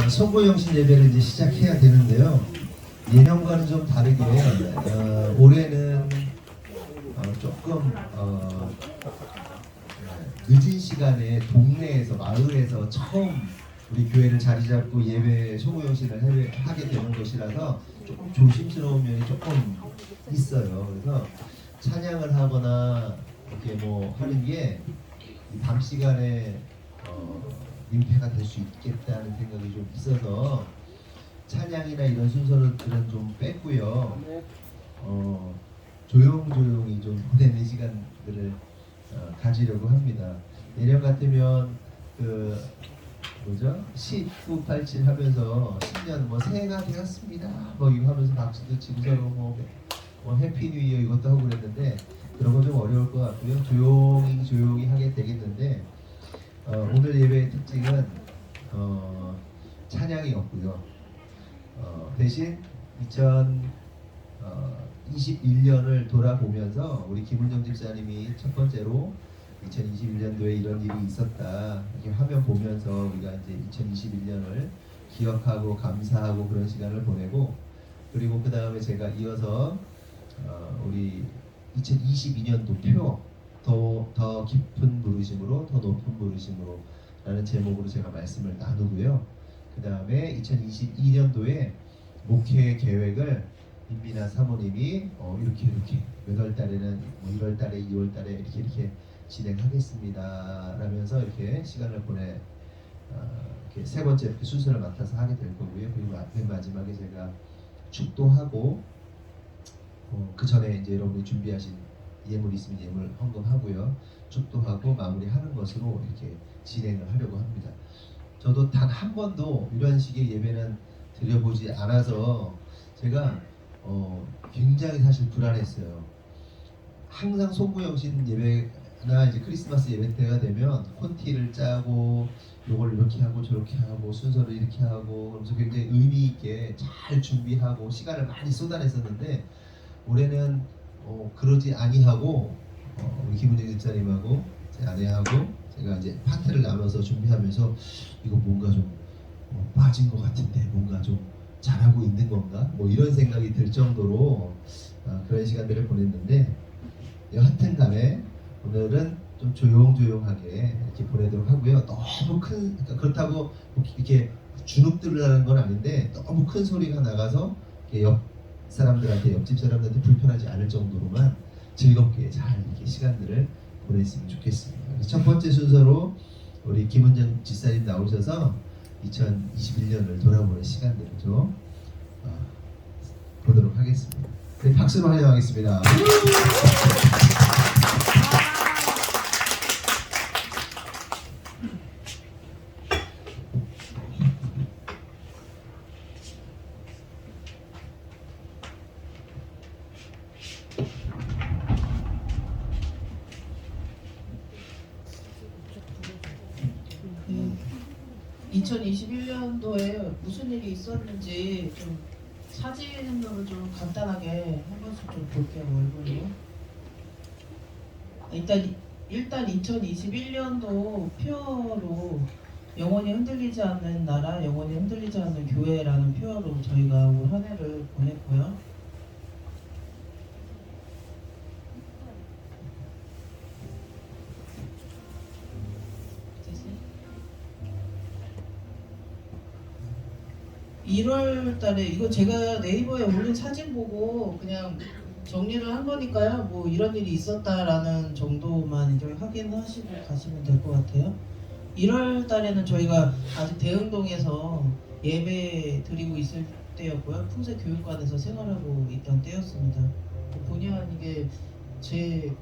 소고영신 예배를 이제 시작해야 되는데요. 예년과는 좀 다르게 올해는 조금 늦은 시간에 동네에서 마을에서 처음 우리 교회를 자리 잡고 예배 소고영신을 하게 되는 것이라서 조금 조심스러운 면이 조금 있어요. 그래서 찬양을 하거나 이렇게 뭐 하는 게 밤 시간에 민폐가 될 수 있겠다는 생각이 좀 있어서 찬양이나 이런 순서들은 좀 뺐고요. 조용조용히 좀 보내는 시간들을 가지려고 합니다. 예년 같으면 그 뭐죠? 1987 하면서 신년 뭐 새해가 되었습니다. 뭐 이거 하면서 박수도 치고 서로 뭐 해피 뉴 이어 이것도 하고 그랬는데 그런 건 좀 어려울 것 같고요. 조용히 하게 되겠는데 오늘 예배의 특징은 찬양이 없고요. 대신 2021년을 돌아보면서 우리 김은정 집사님이 첫 번째로 2021년도에 이런 일이 있었다 이렇게 화면 보면서 우리가 이제 2021년을 기억하고 감사하고 그런 시간을 보내고, 그리고 그 다음에 제가 이어서 우리 2022년도 표 더 깊은 부르심으로 더 높은 부르심으로 라는 제목으로 제가 말씀을 나누고요. 그 다음에 2022년도에 목회 계획을 임미나 사모님이 이렇게 몇 월 달에는 뭐 1월 달에 2월 달에 이렇게 진행하겠습니다 라면서 이렇게 시간을 이렇게 세 번째 이렇게 순서를 맡아서 하게 될 거고요. 그리고 맨 마지막에 제가 축도하고 그 전에 이제 여러분이 준비하신 예물 있으면 예물 헌금하고요. 축도하고 마무리하는 것으로 이렇게 진행을 하려고 합니다. 저도 단 한 번도 이런 식의 예배는 드려보지 않아서 제가 굉장히 사실 불안했어요. 항상 소구영신 예배나 이제 크리스마스 예배 때가 되면 콘티를 짜고 요걸 이렇게 하고 저렇게 하고 순서를 이렇게 하고 그러면서 굉장히 의미 있게 잘 준비하고 시간을 많이 쏟아냈었는데 올해는 그러지 아니하고 우리 김은정 집사님하고 제 아내하고 제가 이제 파트를 나눠서 준비하면서 이거 뭔가 좀 빠진 것 같은데 뭔가 좀 잘하고 있는 건가 뭐 이런 생각이 들 정도로 그런 시간들을 보냈는데 여하튼 간에 오늘은 좀 조용조용하게 이렇게 보내도록 하고요. 너무 그러니까 그렇다고 이렇게 주눅들으라는 건 아닌데 너무 큰 소리가 나가서 사람들한테 옆집 사람들한테 불편하지 않을 정도로만 즐겁게 잘 이렇게 시간들을 보냈으면 좋겠습니다. 그래서 첫 번째 순서로 우리 김은정 집사님 나오셔서 2021년을 돌아보는 시간들을 좀 보도록 하겠습니다. 네, 박수로 환영하겠습니다. 2021년도에 무슨 일이 있었는지 좀 사진으로 좀 간단하게 한 번씩 좀 볼게요. 얼굴로. 일단 2021년도 표로 영원히 흔들리지 않는 나라, 영원히 흔들리지 않는 교회라는 표로 저희가 올 한 해를 보냈고요. (1월) 달에 이거 제가 네이버에 올린 사진 보고 그냥 정리를 한 거니까요. 뭐 이런 일이 있었다라는 정도만 이제 확인하시고 가시면 될 것 같아요. 1월 달에는 저희가 아직 대흥동에서 예배 드리고 있을 때였고요. 풍세교육관에서 생활하고 있던 때였습니다. 본의 아니게 제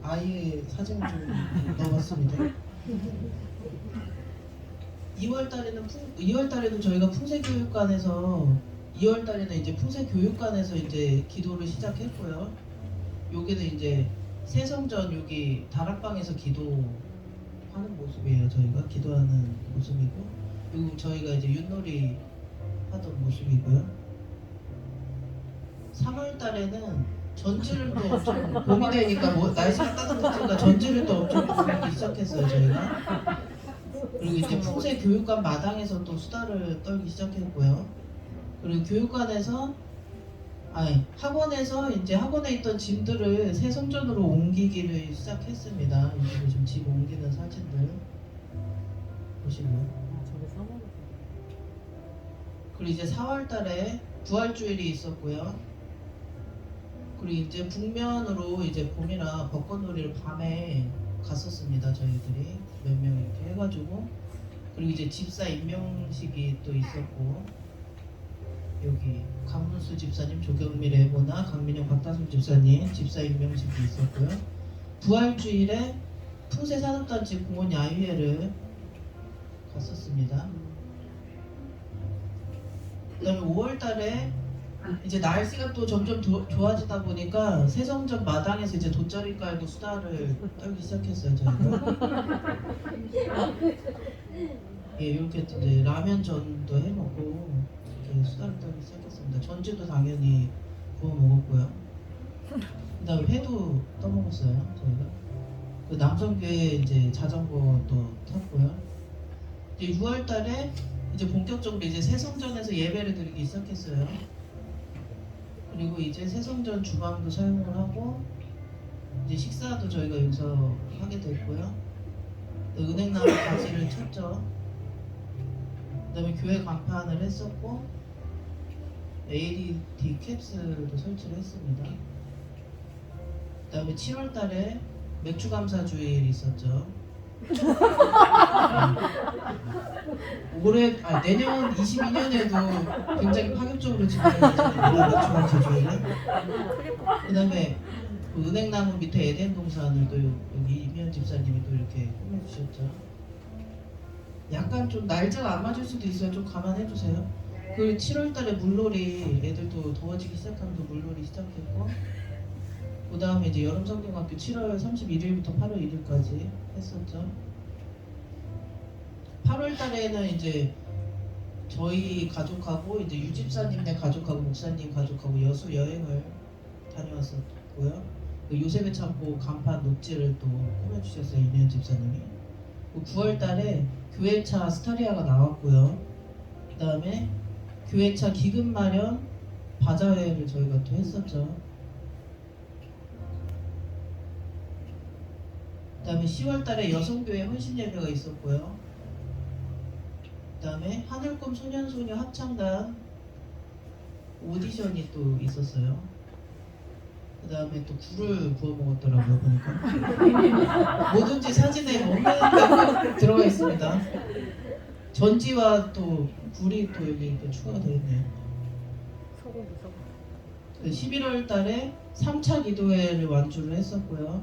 아이의 사진을 좀 넣어봤습니다. 2월 달에도 저희가 풍세교육관에서 2월 달에는 이제 풍세교육관에서 이제 기도를 시작했고요. 여기는 이제 새성전 여기 다락방에서 기도하는 모습이에요. 저희가 기도하는 모습이고, 그리고 저희가 이제 윷놀이 하던 모습이고요. 3월 달에는 전지를 또 좀 봄이 되니까 뭐 날씨가 따뜻해지니까 전지를 또 엄청 부르기 시작했어요. 저희가 그리고 이제 풍세 교육관 마당에서 또 수다를 떨기 시작했고요. 그리고 교육관에서 학원에서 이제 학원에 있던 짐들을 새 성전으로 옮기기를 시작했습니다. 이제 지금 짐 옮기는 사진들 보시고요. 그리고 이제 4월달에 부활주일이 있었고요. 그리고 이제 북면으로 이제 봄이라 벚꽃놀이를 밤에 갔었습니다. 저희들이 몇 명 이렇게 해가지고. 그리고 이제 집사 임명식이 또 있었고, 여기 강문수 집사님, 조경미 레보나, 강민영 박다솜 집사님 집사 임명식이 있었고요. 부활주일에 풍세산업단지 공원 야유회를 갔었습니다. 그다음에 5월달에 이제 날씨가 또 점점 좋아지다 보니까 새성전 마당에서 이제 돗자리 깔고 수다를 떨기 시작했어요. 저희가. 예, 이렇게 이제 라면전도 해 먹고 이렇게 수다를 떨기 시작했습니다. 전주도 당연히 구워 먹었고요. 그다음에 회도 떠 먹었어요. 저희가. 그 남성교회 이제 자전거도 탔고요. 이제 6월달에 이제 본격적으로 이제 새성전에서 예배를 드리기 시작했어요. 그리고 이제 새성전 주방도 사용을 하고 이제 식사도 저희가 여기서 하게 됐고요. 은행나무 가지를 쳤죠. 그다음에 교회 간판을 했었고 LED 캡스도 설치를 했습니다. 그다음에 7월달에 맥주 감사 주일이 있었죠. 내년 22년에도 굉장히 파격적으로 진행되잖아요. 맥주 감사 주일은. 그다음에 그 은행나무 밑에 에덴 동산을 또 여기 이미연 집사님이 또 이렇게 꾸며주셨죠. 약간 좀 날짜가 안 맞을 수도 있어요. 좀 감안해 주세요. 그 7월달에 물놀이 애들도 더워지기 시작하면서 물놀이 시작했고, 그 다음에 이제 여름성경학교 7월 31일부터 8월 1일까지 했었죠. 8월달에는 이제 저희 가족하고 이제 유집사님네 가족하고 목사님 가족하고 여수 여행을 다녀왔었고요. 그 요셉의 창고 간판 녹지를 또 꾸며주셨어요. 이미연 집사님이. 9월달에 교회차 스타리아가 나왔고요. 그 다음에 교회차 기금 마련 바자회를 저희가 또 했었죠. 그 다음에 10월달에 여성교회 헌신예배가 있었고요. 그 다음에 하늘꿈 소년소녀 합창단 오디션이 또 있었어요. 그 다음에 또 굴을 구워 먹었더라고요. 보니까 뭐든지 사진에 없는 게 들어가 있습니다. 전지와 또 굴이 또 여기 또 추가가 되어 있네요. 11월달에 3차 기도회를 완주를 했었고요.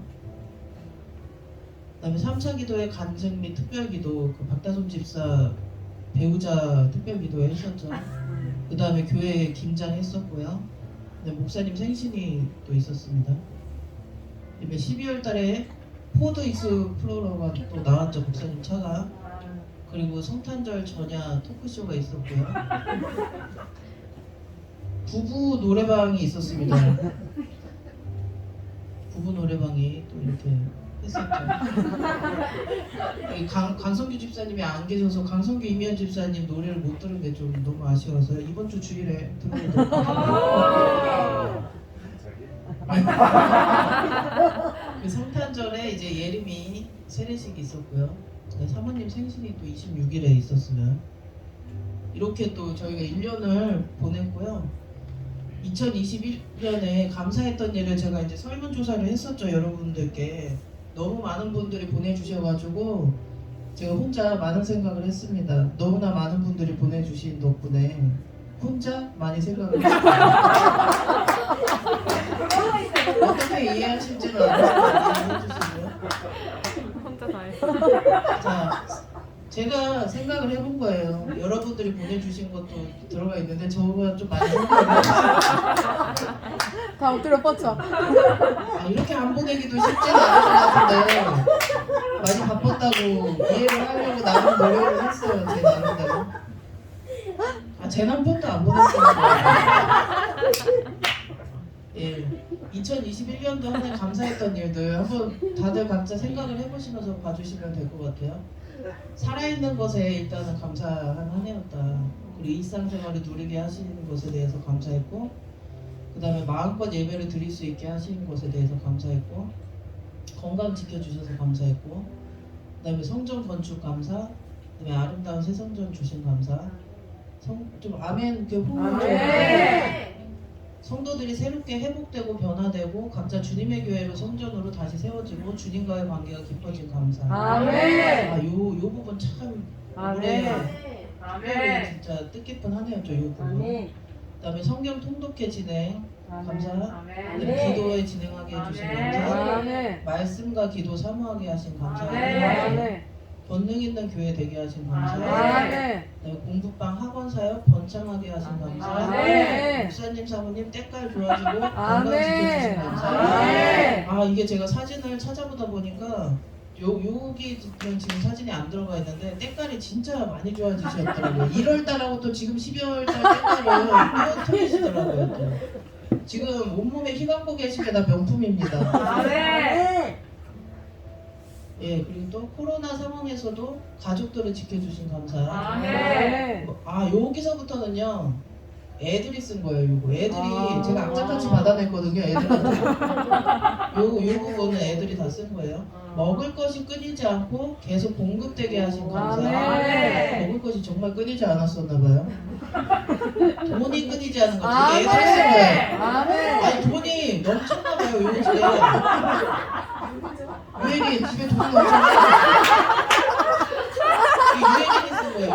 그 다음에 3차 기도회 간증 및 특별기도 그 박다솜 집사 배우자 특별기도회 했었죠. 그 다음에 교회 김장 했었고요. 목사님 생신이 또 있었습니다. 그다음에 12월달에 포드 익스플로러가 또 나왔죠. 목사님 차가. 그리고 성탄절 전야 토크쇼가 있었고요. 부부 노래방이 있었습니다. 부부 노래방이 또 이렇게 했었죠. 강성규 집사님이 안 계셔서 강성규 이미연 집사님 노래를 못 들은 게 좀 너무 아쉬워서 이번 주 주일에 들어보도록 하겠습니다. 그 성탄절에 이제 예림이 세례식이 있었고요. 사모님 생신이 또 26일에 있었어요. 이렇게 또 저희가 1년을 보냈고요. 2021년에 감사했던 일을 제가 이제 설문조사를 했었죠. 여러분들께 너무 많은 분들이 보내주셔가지고 제가 혼자 많은 생각을 했습니다. 너무나 많은 분들이 보내주신 덕분에 혼자 많이 생각을 했습니다. 어떻게 이해하실지는 알겠지만 이해해주시고요. 혼자 다 했어. 자, 제가 생각을 해본 거예요. 여러분들이 보내주신 것도 들어가 있는데 저보다 좀 많이 생각을 해주세요. 다 엎드려 뻗쳐. 이렇게 안 보내기도 쉽지는 않을 것 같은데 많이 바빴다고 이해를 하려고 나름 노력을 했어요. 제 나름대로. 제 남편도 안 보냈어요. 예, 2021년도 한 해 감사했던 일들 한번 다들 각자 생각을 해보시면서 봐주시면 될 것 같아요. 살아있는 것에 일단은 감사한 한 해였다. 그리고 일상생활을 누리게 하시는 것에 대해서 감사했고, 그 다음에 마음껏 예배를 드릴 수 있게 하시는 것에 대해서 감사했고, 건강 지켜주셔서 감사했고, 그 다음에 성전 건축 감사, 그 다음에 아름다운 새 성전 주신 감사. 좀 아멘 그 호흡을 좀 성도들이 새롭게 회복되고 변화되고 각자 주님의 교회로 성전으로 다시 세워지고 주님과의 관계가 깊어진 감사. 아멘. 요 부분 참 올해 특별히 진짜 뜻깊은 한 해였죠. 요 부분. 그다음에 성경 통독회 진행 감사. 그다음에 기도회 진행하게 해주신 감사. 아멘. 말씀과 기도 사모하게 하신 감사. 아멘. 권능 있는 교회 되게 하신 감사. 아멘. 그다음에 공부방 학원 사역 번창하게 하신 감사. 아멘. 목사님 사모님 때깔 좋아지고 건강 아멘. 지켜주신 감사. 아멘. 아 이게 제가 사진을 찾아보다 보니까 여기 지금 사진이 안 들어가 있는데 때깔이 진짜 많이 좋아지셨더라고요. 1월달하고 또 지금 12월달 때깔을 또 틀리시더라고요. 또. 지금 온몸에 휘감고 계신 게 다 명품입니다. 예, 그리고 또 코로나 상황에서도 가족들을 지켜주신 감사. 아멘. 아 여기서부터는요 애들이 쓴 거예요. 요거 애들이 제가 악착같이 받아냈거든요. 애들한테 요 부분은 애들이 다 쓴 거예요. 먹을 것이 끊이지 않고 계속 공급되게 하신 감사. 아멘. 먹을 것이 정말 끊이지 않았었나 봐요. 돈이 끊이지 않은 거 되게 애들이 쓴 거예요. 아멘. 아니 돈이 넘쳤나 봐요 요즘에. 유행이 집에 돈이 넘쳤나 유행이 쓴 거예요.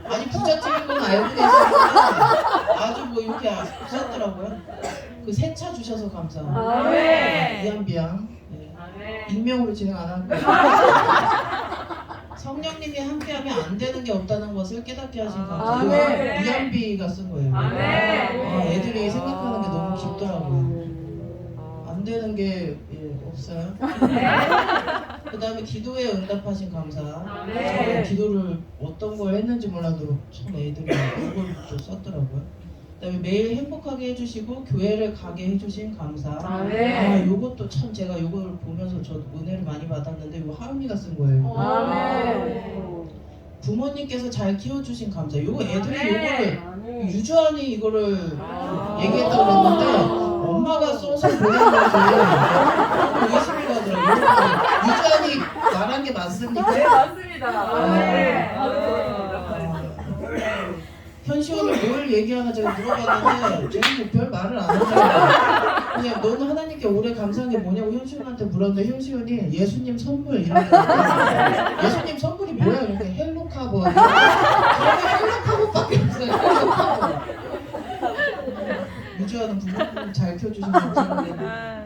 아니 부잣집인 건 알고 계시는데 아주 뭐 이렇게 썼더라고요. 그 새 차 주셔서 감사. 아멘. 미안비양. 네. 익명으로 진행 안 할 거예요. 성령님이 함께하면 안 되는 게 없다는 것을 깨닫게 하신 감사. 아멘. 미안비가 쓴 거예요. 아멘. 아, 애들이 생각하는 게 너무 깊더라고요. 안 되는 게 없어요. 그 다음에 기도에 응답하신 감사. 저는 기도를 어떤 걸 했는지 몰라도 참 애들이 그걸 또 썼더라고요. 그 다음에 매일 행복하게 해주시고 교회를 가게 해주신 감사. 아 요것도 참 제가 요걸 보면서 저 은혜를 많이 받았는데 이거 하은이가 쓴 거예요. 아멘. 부모님께서 잘 키워주신 감사. 요거 애들이 요거를 유주환이 이거를 얘기했다고 그랬는데 엄마가 써서 보낸 거지. 의심이 가더라고요. 유주환이 말한 게 맞습니까? 네, 맞습니다. 현시원을 뭘 얘기하나 제가 물어봤는데 쟤는 별 말을 안 하더라고요. 그냥 너는 하나님께 오래 감사한 게 뭐냐고 현시원한테 물었는데 현시원이 예수님 선물 이런 거 예수님 선물이 뭐야? 이렇게 헬로카보 헬로카보밖에 없어요. 헬로카보. 유주하는 부모님 잘 키워주신 감사합니다.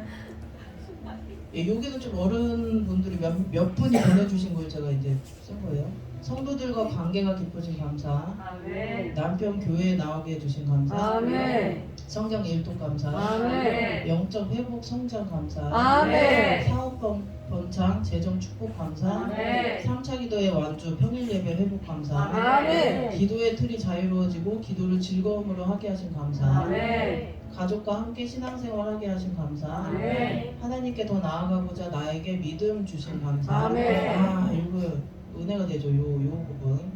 예, 여기는 좀 어른분들이 몇 분이 보내주신 걸 제가 이제 쓴 거예요. 성도들과 관계가 깊어진 감사. 아멘. 남편 교회에 나오게 해주신 감사. 아멘. 성경 일독 감사. 아멘. 영적 회복 성장 감사. 아멘. 사업 번창 재정 축복 감사. 아멘. 3차 기도의 완주 평일 예배 회복 감사. 아멘. 기도의 틀이 자유로워지고 기도를 즐거움으로 하게 하신 감사. 아멘. 가족과 함께 신앙생활하게 하신 감사. 아멘. 하나님께 더 나아가고자 나에게 믿음 주신 감사. 아멘. 아 이거 은혜가 되죠. 요 부분.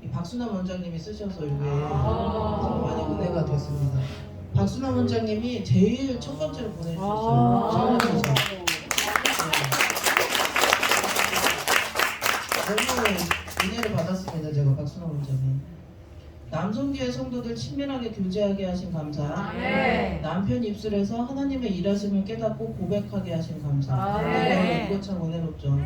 이 박순남 원장님이 쓰셔서 이게 참 많이 은혜가 됐습니다. 박순남 원장님이 제일 첫 번째로 보내주셨어요. 성령께서. 너무 은혜를 받았습니다. 제가 박순남 원장님. 남성교회 성도들 친밀하게 교제하게 하신 감사. 아멘. 남편 입술에서 하나님의 일하심을 깨닫고 고백하게 하신 감사. 아멘. 이거 참 은혜롭죠.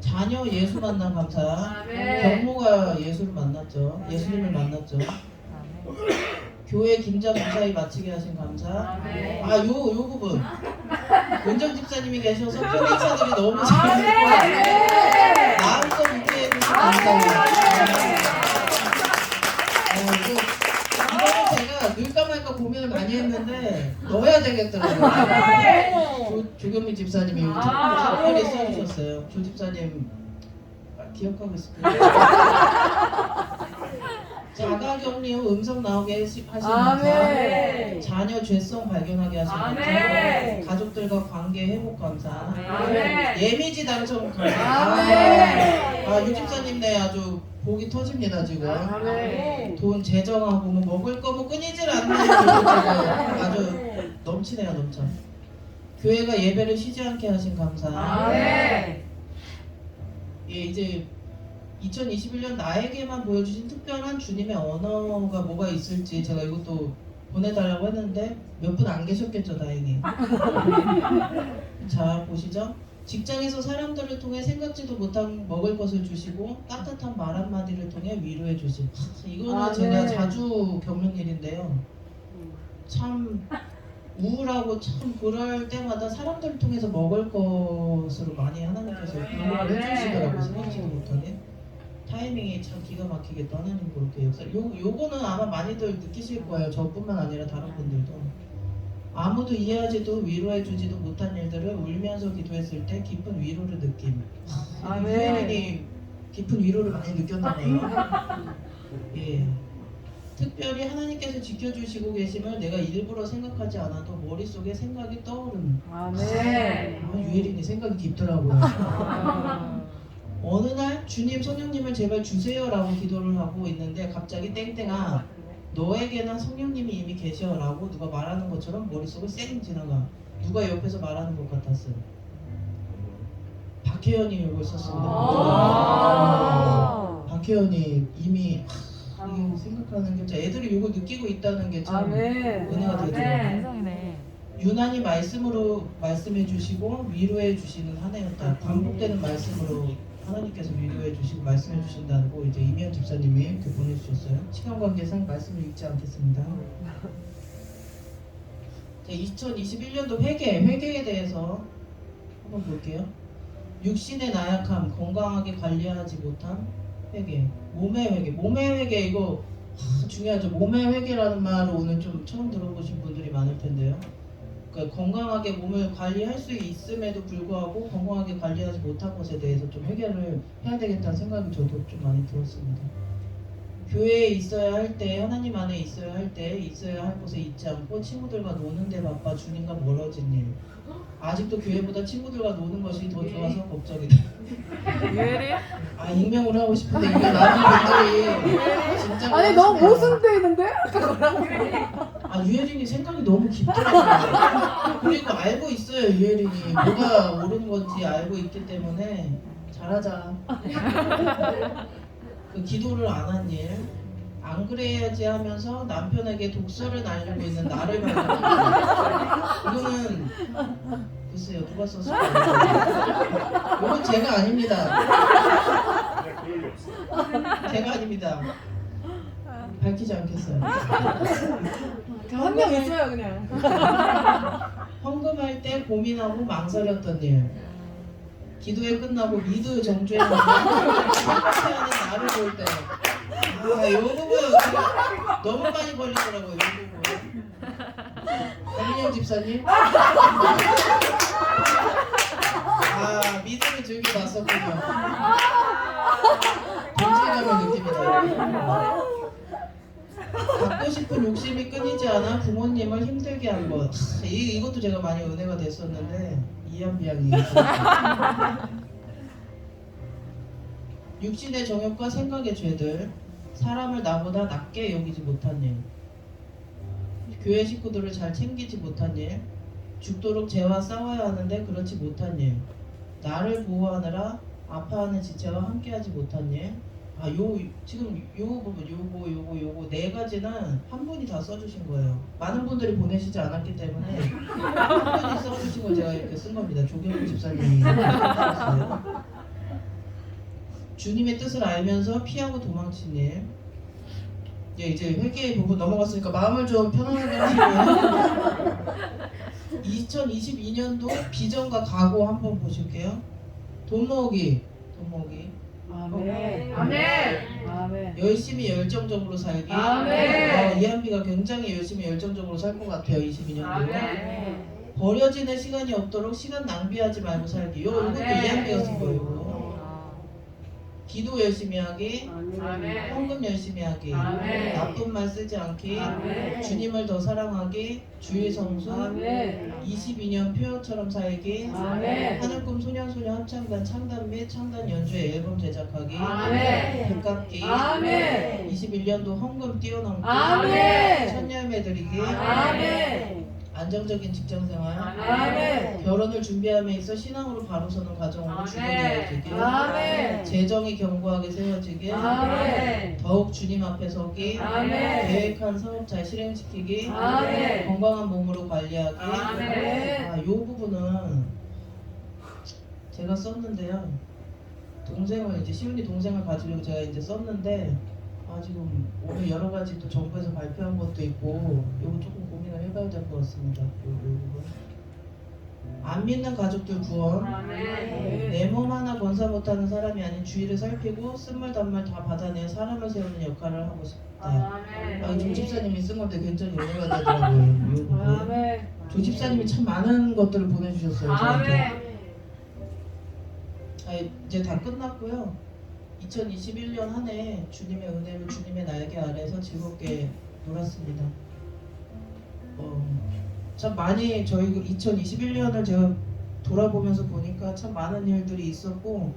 자녀 예수 만난 감사. 아멘. 경모가 예수를 만났죠. 예수님을 만났죠. 교회 김장 무사히 마치게 하신 감사. 아멘. 아, 요 부분. 은정 집사님이 계셔서 편의차들이 너무 잘했고 마음껏 웃게 해주신 감사합니다. 이거는 제가 넣을까 말까 고민을 많이 했는데 넣어야 되겠더라고요. 조경민 집사님이 특별히 써주셨어요. 조 집사님 기억하고 있을까요? 자가격리 후 음성 나오게 하시는 감사. 아멘. 자녀 죄성 발견하게 하시는 감사. 아멘. 가족들과 관계 회복 감사. 아멘. 예미지 당첨 감사. 아멘. 아, 유집사님 네 아주 복이 터집니다 지금. 아멘. 돈 재정하고 뭐 먹을 거 뭐 끊이질 않네요. 지금 아주 넘치네요 넘쳐. 교회가 예배를 쉬지 않게 하신 감사. 아멘. 예, 이제 2021년 나에게만 보여주신 특별한 주님의 언어가 뭐가 있을지 제가 이것도 보내달라고 했는데 몇 분 안 계셨겠죠 다행히. 자 보시죠. 직장에서 사람들을 통해 생각지도 못한 먹을 것을 주시고 따뜻한 말 한마디를 통해 위로해 주심. 이거는 아멘. 제가 자주 겪는 일인데요. 참 우울하고 참 그럴 때마다 사람들을 통해서 먹을 것으로 많이 하나님께서 위로를 해주시더라고요. 생각지도 못하게. 타이밍이 참 기가 막히게 또 하나님 그렇게 역사. 요거는 아마 많이들 느끼실 거예요. 저뿐만 아니라 다른 분들도. 아무도 이해하지도 위로해주지도 못한 일들을 울면서 기도했을 때 깊은 위로를 느낌. 아멘. 유혜린이 깊은 위로를 많이 느꼈나 봐요. 예. 특별히 하나님께서 지켜주시고 계심을 내가 일부러 생각하지 않아도 머릿속에 생각이 떠오르는. 아멘. 아, 유혜린이 생각이 깊더라고요. 어느 날 주님 성령님을 제발 주세요라고 기도를 하고 있는데 갑자기 땡땡아 너에게나 성령님이 이미 계셔라고 누가 말하는 것처럼 머릿속을 쌩 지나가. 누가 옆에서 말하는 것 같았어요. 박혜연이 이걸 썼습니다. 박혜연이 이미 이게 생각하는 게 애들이 이걸 느끼고 있다는 게 참 아멘. 은혜가 되더라고요. 인성이네. 유난히 말씀으로 말씀해 주시고 위로해 주시는 한 해였다. 반복되는 말씀으로 하나님께서 위로해 주시고 말씀해 주신다고 이제 이미연 집사님이 이렇게 보내주셨어요. 시간 관계상 말씀을 읽지 않겠습니다. 자, 2021년도 회개에 대해서 한번 볼게요. 육신의 나약함, 건강하게 관리하지 못한 회개, 몸의 회개 이거 중요하죠. 몸의 회개라는 말을 오늘 좀 처음 들어보신 분들이 많을 텐데요. 그러니까 건강하게 몸을 관리할 수 있음에도 불구하고 건강하게 관리하지 못한 것에 대해서 좀 해결을 해야 되겠다는 생각이 저도 좀 많이 들었습니다. 교회에 있어야 할 때, 하나님 안에 있어야 할 때, 있어야 할 곳에 있지 않고 친구들과 노는 데 바빠 주님과 멀어진 일. 아직도 교회보다 친구들과 노는 것이 더 좋아서 걱정이다. 유혜리? 아, 익명으로 하고 싶은데 이게 많은 분들이 진짜 아니 너무 모순돼 있는데? 아, 유혜린이 생각이 너무 깊더라고요. 그리고 알고 있어요, 유혜린이. 뭐가 옳은 건지 알고 있기 때문에 잘하자. 그 기도를 안 한 일, 안 그래야지 하면서 남편에게 독서를 날리고 있는 나를 발견했어요. 이거는 글쎄요, 누가 썼을까요? 이건 제가 아닙니다. 제가 아닙니다. 밝히지 않겠어요. 한 명 있어요 그냥. 헌금할 때 고민하고 망설였던 일. 기도회 끝나고 미드 정주행 생각해하는 나를 볼 때. 아, 요 부분 제가 너무 많이 걸리더라고요. 요 부분. 박민영 집사님. 아, 미드를 즐겨 봤었군요. 동질감을 느낍니다. 갖고 싶은 욕심이 끊이지 않아 부모님을 힘들게 한 것. 이것도 제가 많이 은혜가 됐었는데 이한비양이 육신의 정욕과 생각의 죄들, 사람을 나보다 낮게 여기지 못한 일, 교회 식구들을 잘 챙기지 못한 일, 죽도록 죄와 싸워야 하는데 그렇지 못한 일, 나를 보호하느라 아파하는 지체와 함께하지 못한 일. 아, 지금 요 부분 요거 네 가지는 한 분이 다 써주신 거예요. 많은 분들이 보내시지 않았기 때문에 한 분이 써주신 걸 제가 이렇게 쓴 겁니다. 조경훈 집사님이 써주셨어요. 주님의 뜻을 알면서 피하고 도망친 일. 예, 이제 회개의 부분 넘어갔으니까 마음을 좀 편안하게 하시고요. 2022년도 비전과 각오 한번 보실게요. 돈 모으기. 아멘. 아멘. 열심히 열정적으로 살기. 아멘. 이한비가 굉장히 열심히 열정적으로 살 것 같아요. 22년도에. 버려지는 시간이 없도록 시간 낭비하지 말고 살기. 이것도 이한비가 쓴 거예요. 기도 열심히 하기, 아멘. 헌금 열심히 하기, 아멘. 나쁜 말 쓰지 않기, 아멘. 주님을 더 사랑하기, 주의 성수, 아멘. 22년 표어처럼 살기, 아멘. 하늘꿈 소년소녀 합창단 창단 및 창단 연주회 앨범 제작하기, 아멘. 백 갚기, 아멘. 21년도 헌금 뛰어넘기, 아멘. 천열매 드리기, 아멘. 안정적인 직장생활, 아멘. 결혼을 준비함에 있어 신앙으로 바로 서는 가정으로 아멘. 주변되어지기, 아멘. 재정이 견고하게 세워지기, 아멘. 더욱 주님 앞에 서기, 아멘. 계획한 사업 잘 실행시키기, 아멘. 건강한 몸으로 관리하기. 아멘. 이 부분은 제가 썼는데요. 동생을 이제 시훈이 동생을 가지려고 제가 이제 썼는데 지금 오늘 여러 가지 또 정부에서 발표한 것도 있고 이거 조금 고민을 해봐야 될 것 같습니다. 요 부분. 안 믿는 가족들 구원. 아멘. 내 몸 하나 건사 못하는 사람이 아닌 주위를 살피고 쓴말 단말 다 받아내 사람을 세우는 역할을 하고 싶다. 조 집사님이 쓴 건데 굉장히 은혜가 되더라고요. 요 부분. 아멘. 조 집사님이 참 많은 것들을 보내주셨어요. 저한테. 아멘. 이제 다 끝났고요. 2021년 한 해 주님의 은혜로 주님의 날개 아래서 즐겁게 놀았습니다. 참 많이 저희 2021년을 제가 돌아보면서 보니까 참 많은 일들이 있었고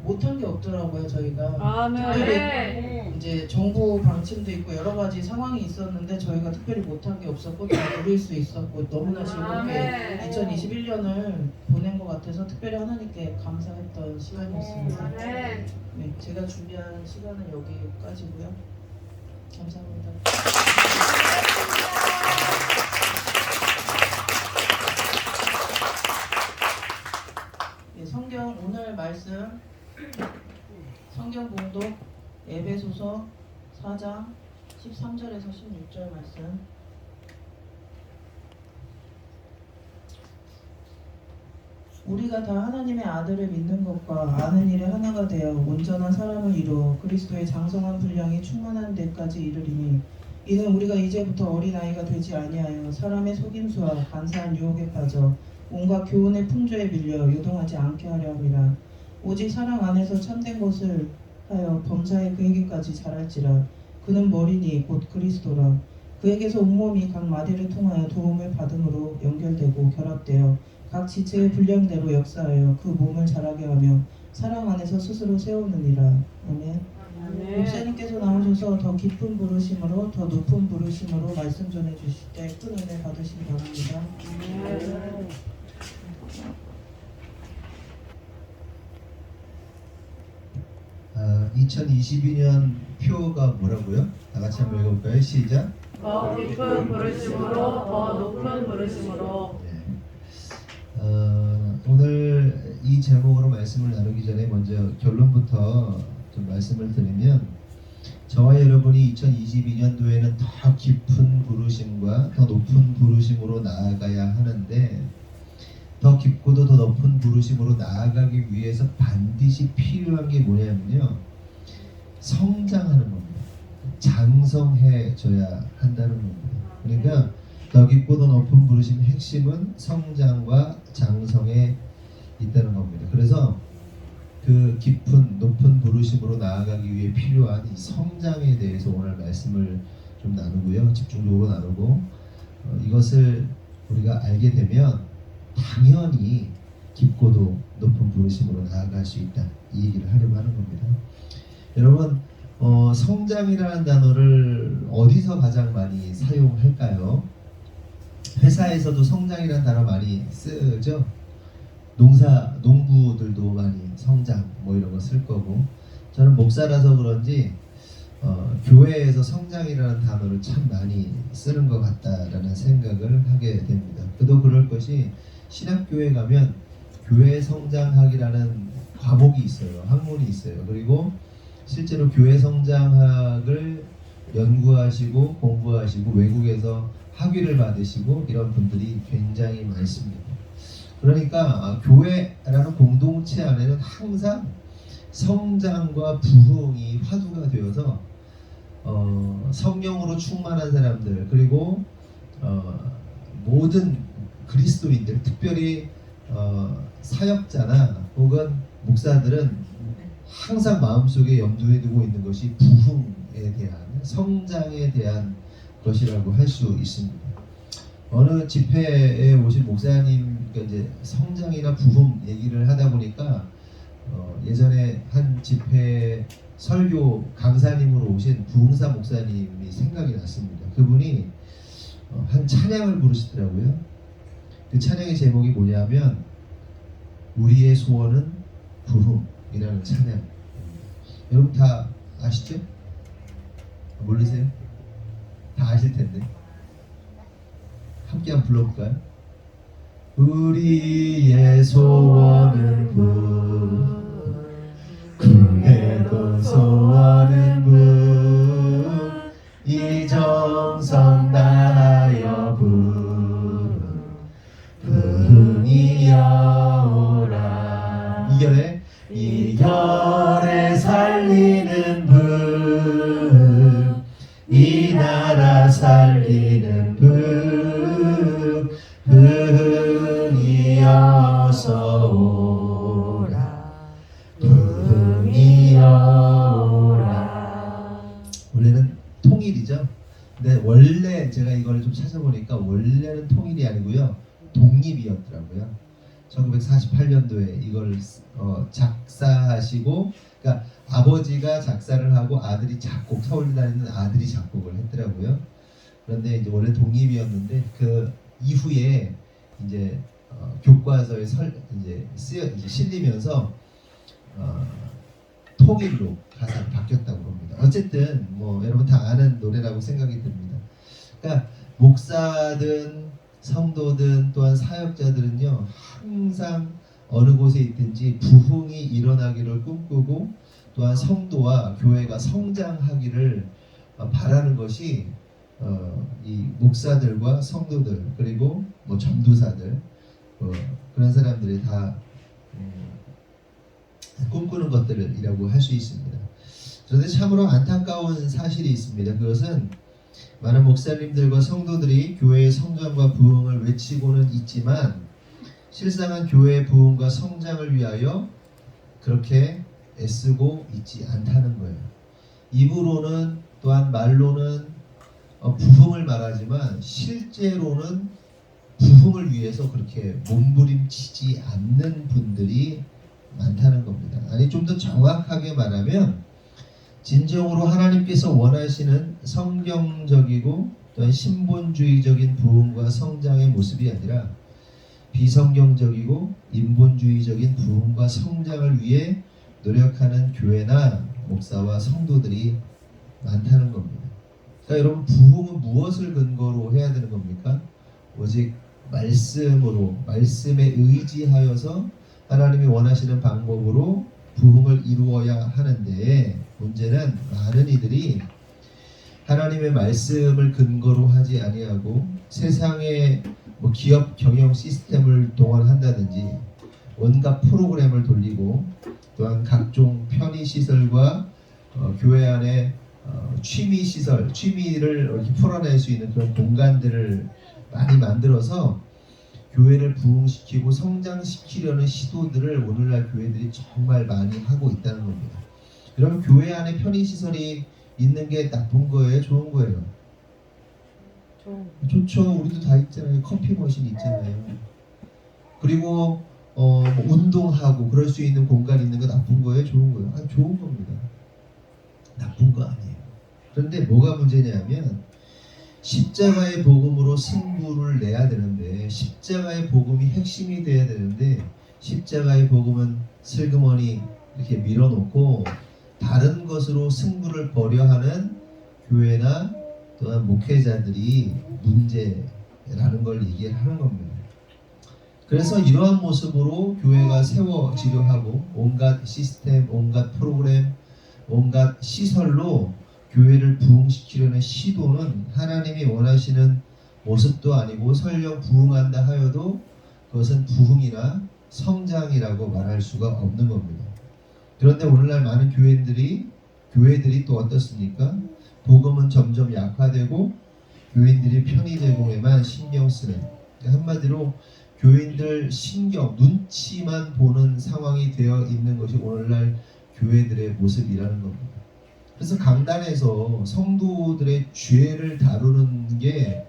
못한 게 없더라고요. 저희가 아멘. 이제 정부 방침도 있고 여러 가지 상황이 있었는데 저희가 특별히 못한 게 없었고 다 누릴 수 있었고 너무나 즐겁게 2021년을 보낸 것 같아서 특별히 하나님께 감사했던 시간이었습니다. 아멘. 네, 제가 준비한 시간은 여기까지고요. 감사합니다. 네, 성경 오늘 말씀 성경 봉독 에베소서 4장 13절에서 16절 말씀. 우리가 다 하나님의 아들을 믿는 것과 아는 일에 하나가 되어 온전한 사람을 이루어 그리스도의 장성한 분량이 충만한 데까지 이르리니 이는 우리가 이제부터 어린아이가 되지 아니하여 사람의 속임수와 간사한 유혹에 빠져 온갖 교훈의 풍조에 밀려 요동하지 않게 하려 함이라. 오직 사랑 안에서 참된 것을 하여 범사에 그에게까지 자랄지라. 그는 머리니 곧 그리스도라. 그에게서 온몸이 각 마디를 통하여 도움을 받음으로 연결되고 결합되어 각 지체의 분량대로 역사하여 그 몸을 자라게 하며 사랑 안에서 스스로 세우느니라. 아멘. 목사님께서 나오셔서 더 깊은 부르심으로 더 높은 부르심으로 말씀 전해 주실 때 큰 은혜 받으시기 바랍니다. 2022년 표가 뭐라고요? 다 같이 한번 읽어볼까요? 시작. 더 깊은 부르심으로 더 높은 부르심으로. 네. 오늘 이 제목으로 말씀을 나누기 전에 먼저 결론부터 좀 말씀을 드리면 저와 여러분이 2022년도에는 더 깊은 부르심과 더 높은 부르심으로 나아가야 하는데 더 깊고도 더 높은 부르심으로 나아가기 위해서 반드시 필요한 게 뭐냐면요, 성장하는 겁니다. 장성해져야 한다는 겁니다. 그러니까 더 깊고 더 높은 부르심의 핵심은 성장과 장성에 있다는 겁니다. 그래서 그 깊은 높은 부르심으로 나아가기 위해 필요한 이 성장에 대해서 오늘 말씀을 좀 나누고요, 집중적으로 나누고 이것을 우리가 알게 되면 당연히 깊고도 높은 부르심으로 나아갈 수 있다, 이 얘기를 하려고 하는 겁니다. 여러분, 성장이라는 단어를 어디서 가장 많이 사용할까요? 회사에서도 성장이라는 단어 많이 쓰죠. 농부들도 많이 성장 뭐 이런 거 쓸 거고, 저는 목사라서 그런지 교회에서 성장이라는 단어를 참 많이 쓰는 것 같다라는 생각을 하게 됩니다. 그도 그럴 것이 신학교에 가면 교회 성장학이라는 과목이 있어요. 학문이 있어요. 그리고 실제로 교회 성장학을 연구하시고 공부하시고 외국에서 학위를 받으시고 이런 분들이 굉장히 많습니다. 그러니까 교회라는 공동체 안에는 항상 성장과 부흥이 화두가 되어서 성령으로 충만한 사람들, 그리고 모든 그리스도인들, 특별히 사역자나 혹은 목사들은 항상 마음속에 염두에 두고 있는 것이 부흥에 대한 성장에 대한 것이라고 할 수 있습니다. 어느 집회에 오신 목사님과 이제 성장이나 부흥 얘기를 하다 보니까 예전에 한 집회 설교 강사님으로 오신 부흥사 목사님이 생각이 났습니다. 그분이 한 찬양을 부르시더라고요. 그 찬양의 제목이 뭐냐면 우리의 소원은 부흥이라는 찬양. 여러분 다 아시죠? 모르세요? 다 아실 텐데. 함께 한번 불러볼까요? 우리의 소원은 궁에도 소원은 이정성 다하여 부흥이여오라. 이결에 살리는 이 나라 살리는 부흥이어서 오라. 부흥이여오라. 원래는 통일이죠. 근데 원래 제가 이걸 좀 찾아보니까 원래는 통일이 아니고요, 독립이었더라고요. 1948년도에 이걸 작사하시고, 그러니까 아버지가 작사를 하고 아들이 작곡, 서울대 다니는 아들이 작곡을 했더라고요. 그런데 이제 원래 독립이었는데 그 이후에 이제 교과서에 이제 실리면서 통일로 가사가 바뀌었다고 합니다. 어쨌든 뭐 여러분 다 아는 노래라고 생각이 듭니다. 그러니까 목사든 성도든 또한 사역자들은요, 항상 어느 곳에 있든지 부흥이 일어나기를 꿈꾸고 또한 성도와 교회가 성장하기를 바라는 것이 이 목사들과 성도들, 그리고 뭐 전도사들, 그런 사람들이 다 꿈꾸는 것들이라고 할 수 있습니다. 그런데 참으로 안타까운 사실이 있습니다. 그것은 많은 목사님들과 성도들이 교회의 성장과 부흥을 외치고는 있지만 실상은 교회의 부흥과 성장을 위하여 그렇게 애쓰고 있지 않다는 거예요. 입으로는 또한 말로는 부흥을 말하지만 실제로는 부흥을 위해서 그렇게 몸부림치지 않는 분들이 많다는 겁니다. 아니, 좀 더 정확하게 말하면 진정으로 하나님께서 원하시는 성경적이고 또한 신본주의적인 부흥과 성장의 모습이 아니라 비성경적이고 인본주의적인 부흥과 성장을 위해 노력하는 교회나 목사와 성도들이 많다는 겁니다. 그러니까 여러분, 부흥은 무엇을 근거로 해야 되는 겁니까? 오직 말씀으로, 말씀에 의지하여서 하나님이 원하시는 방법으로 부흥을 이루어야 하는데, 문제는 많은 이들이 하나님의 말씀을 근거로 하지 아니하고 세상의 뭐 기업 경영 시스템을 동원한다든지 온갖 프로그램을 돌리고 또한 각종 편의 시설과 교회 안에 취미 시설, 취미를 이렇게 풀어낼 수 있는 그런 공간들을 많이 만들어서 교회를 부흥시키고 성장시키려는 시도들을 오늘날 교회들이 정말 많이 하고 있다는 겁니다. 그럼 교회 안에 편의 시설이 있는 게 나쁜 거예요? 좋은 거예요? 좋죠. 우리도 다 있잖아요. 커피 머신 있잖아요. 그리고 뭐 운동하고 그럴 수 있는 공간이 있는 거 나쁜 거예요? 좋은 거예요? 아니, 좋은 겁니다. 나쁜 거 아니에요. 그런데 뭐가 문제냐면 십자가의 복음으로 승부를 내야 되는데, 십자가의 복음이 핵심이 돼야 되는데, 십자가의 복음은 슬그머니 이렇게 밀어놓고 다른 것으로 승부를 벌여 하는 교회나 또한 목회자들이 문제라는 걸 얘기를 하는 겁니다. 그래서 이러한 모습으로 교회가 세워지려 하고 온갖 시스템, 온갖 프로그램, 온갖 시설로 교회를 부흥시키려는 시도는 하나님이 원하시는 모습도 아니고 설령 부흥한다 하여도 그것은 부흥이나 성장이라고 말할 수가 없는 겁니다. 그런데 오늘날 많은 교회들이 또 어떻습니까? 복음은 점점 약화되고 교인들이 편의 제공에만 신경 쓰는, 한마디로 교인들 신경, 눈치만 보는 상황이 되어 있는 것이 오늘날 교회들의 모습이라는 겁니다. 그래서 강단에서 성도들의 죄를 다루는 게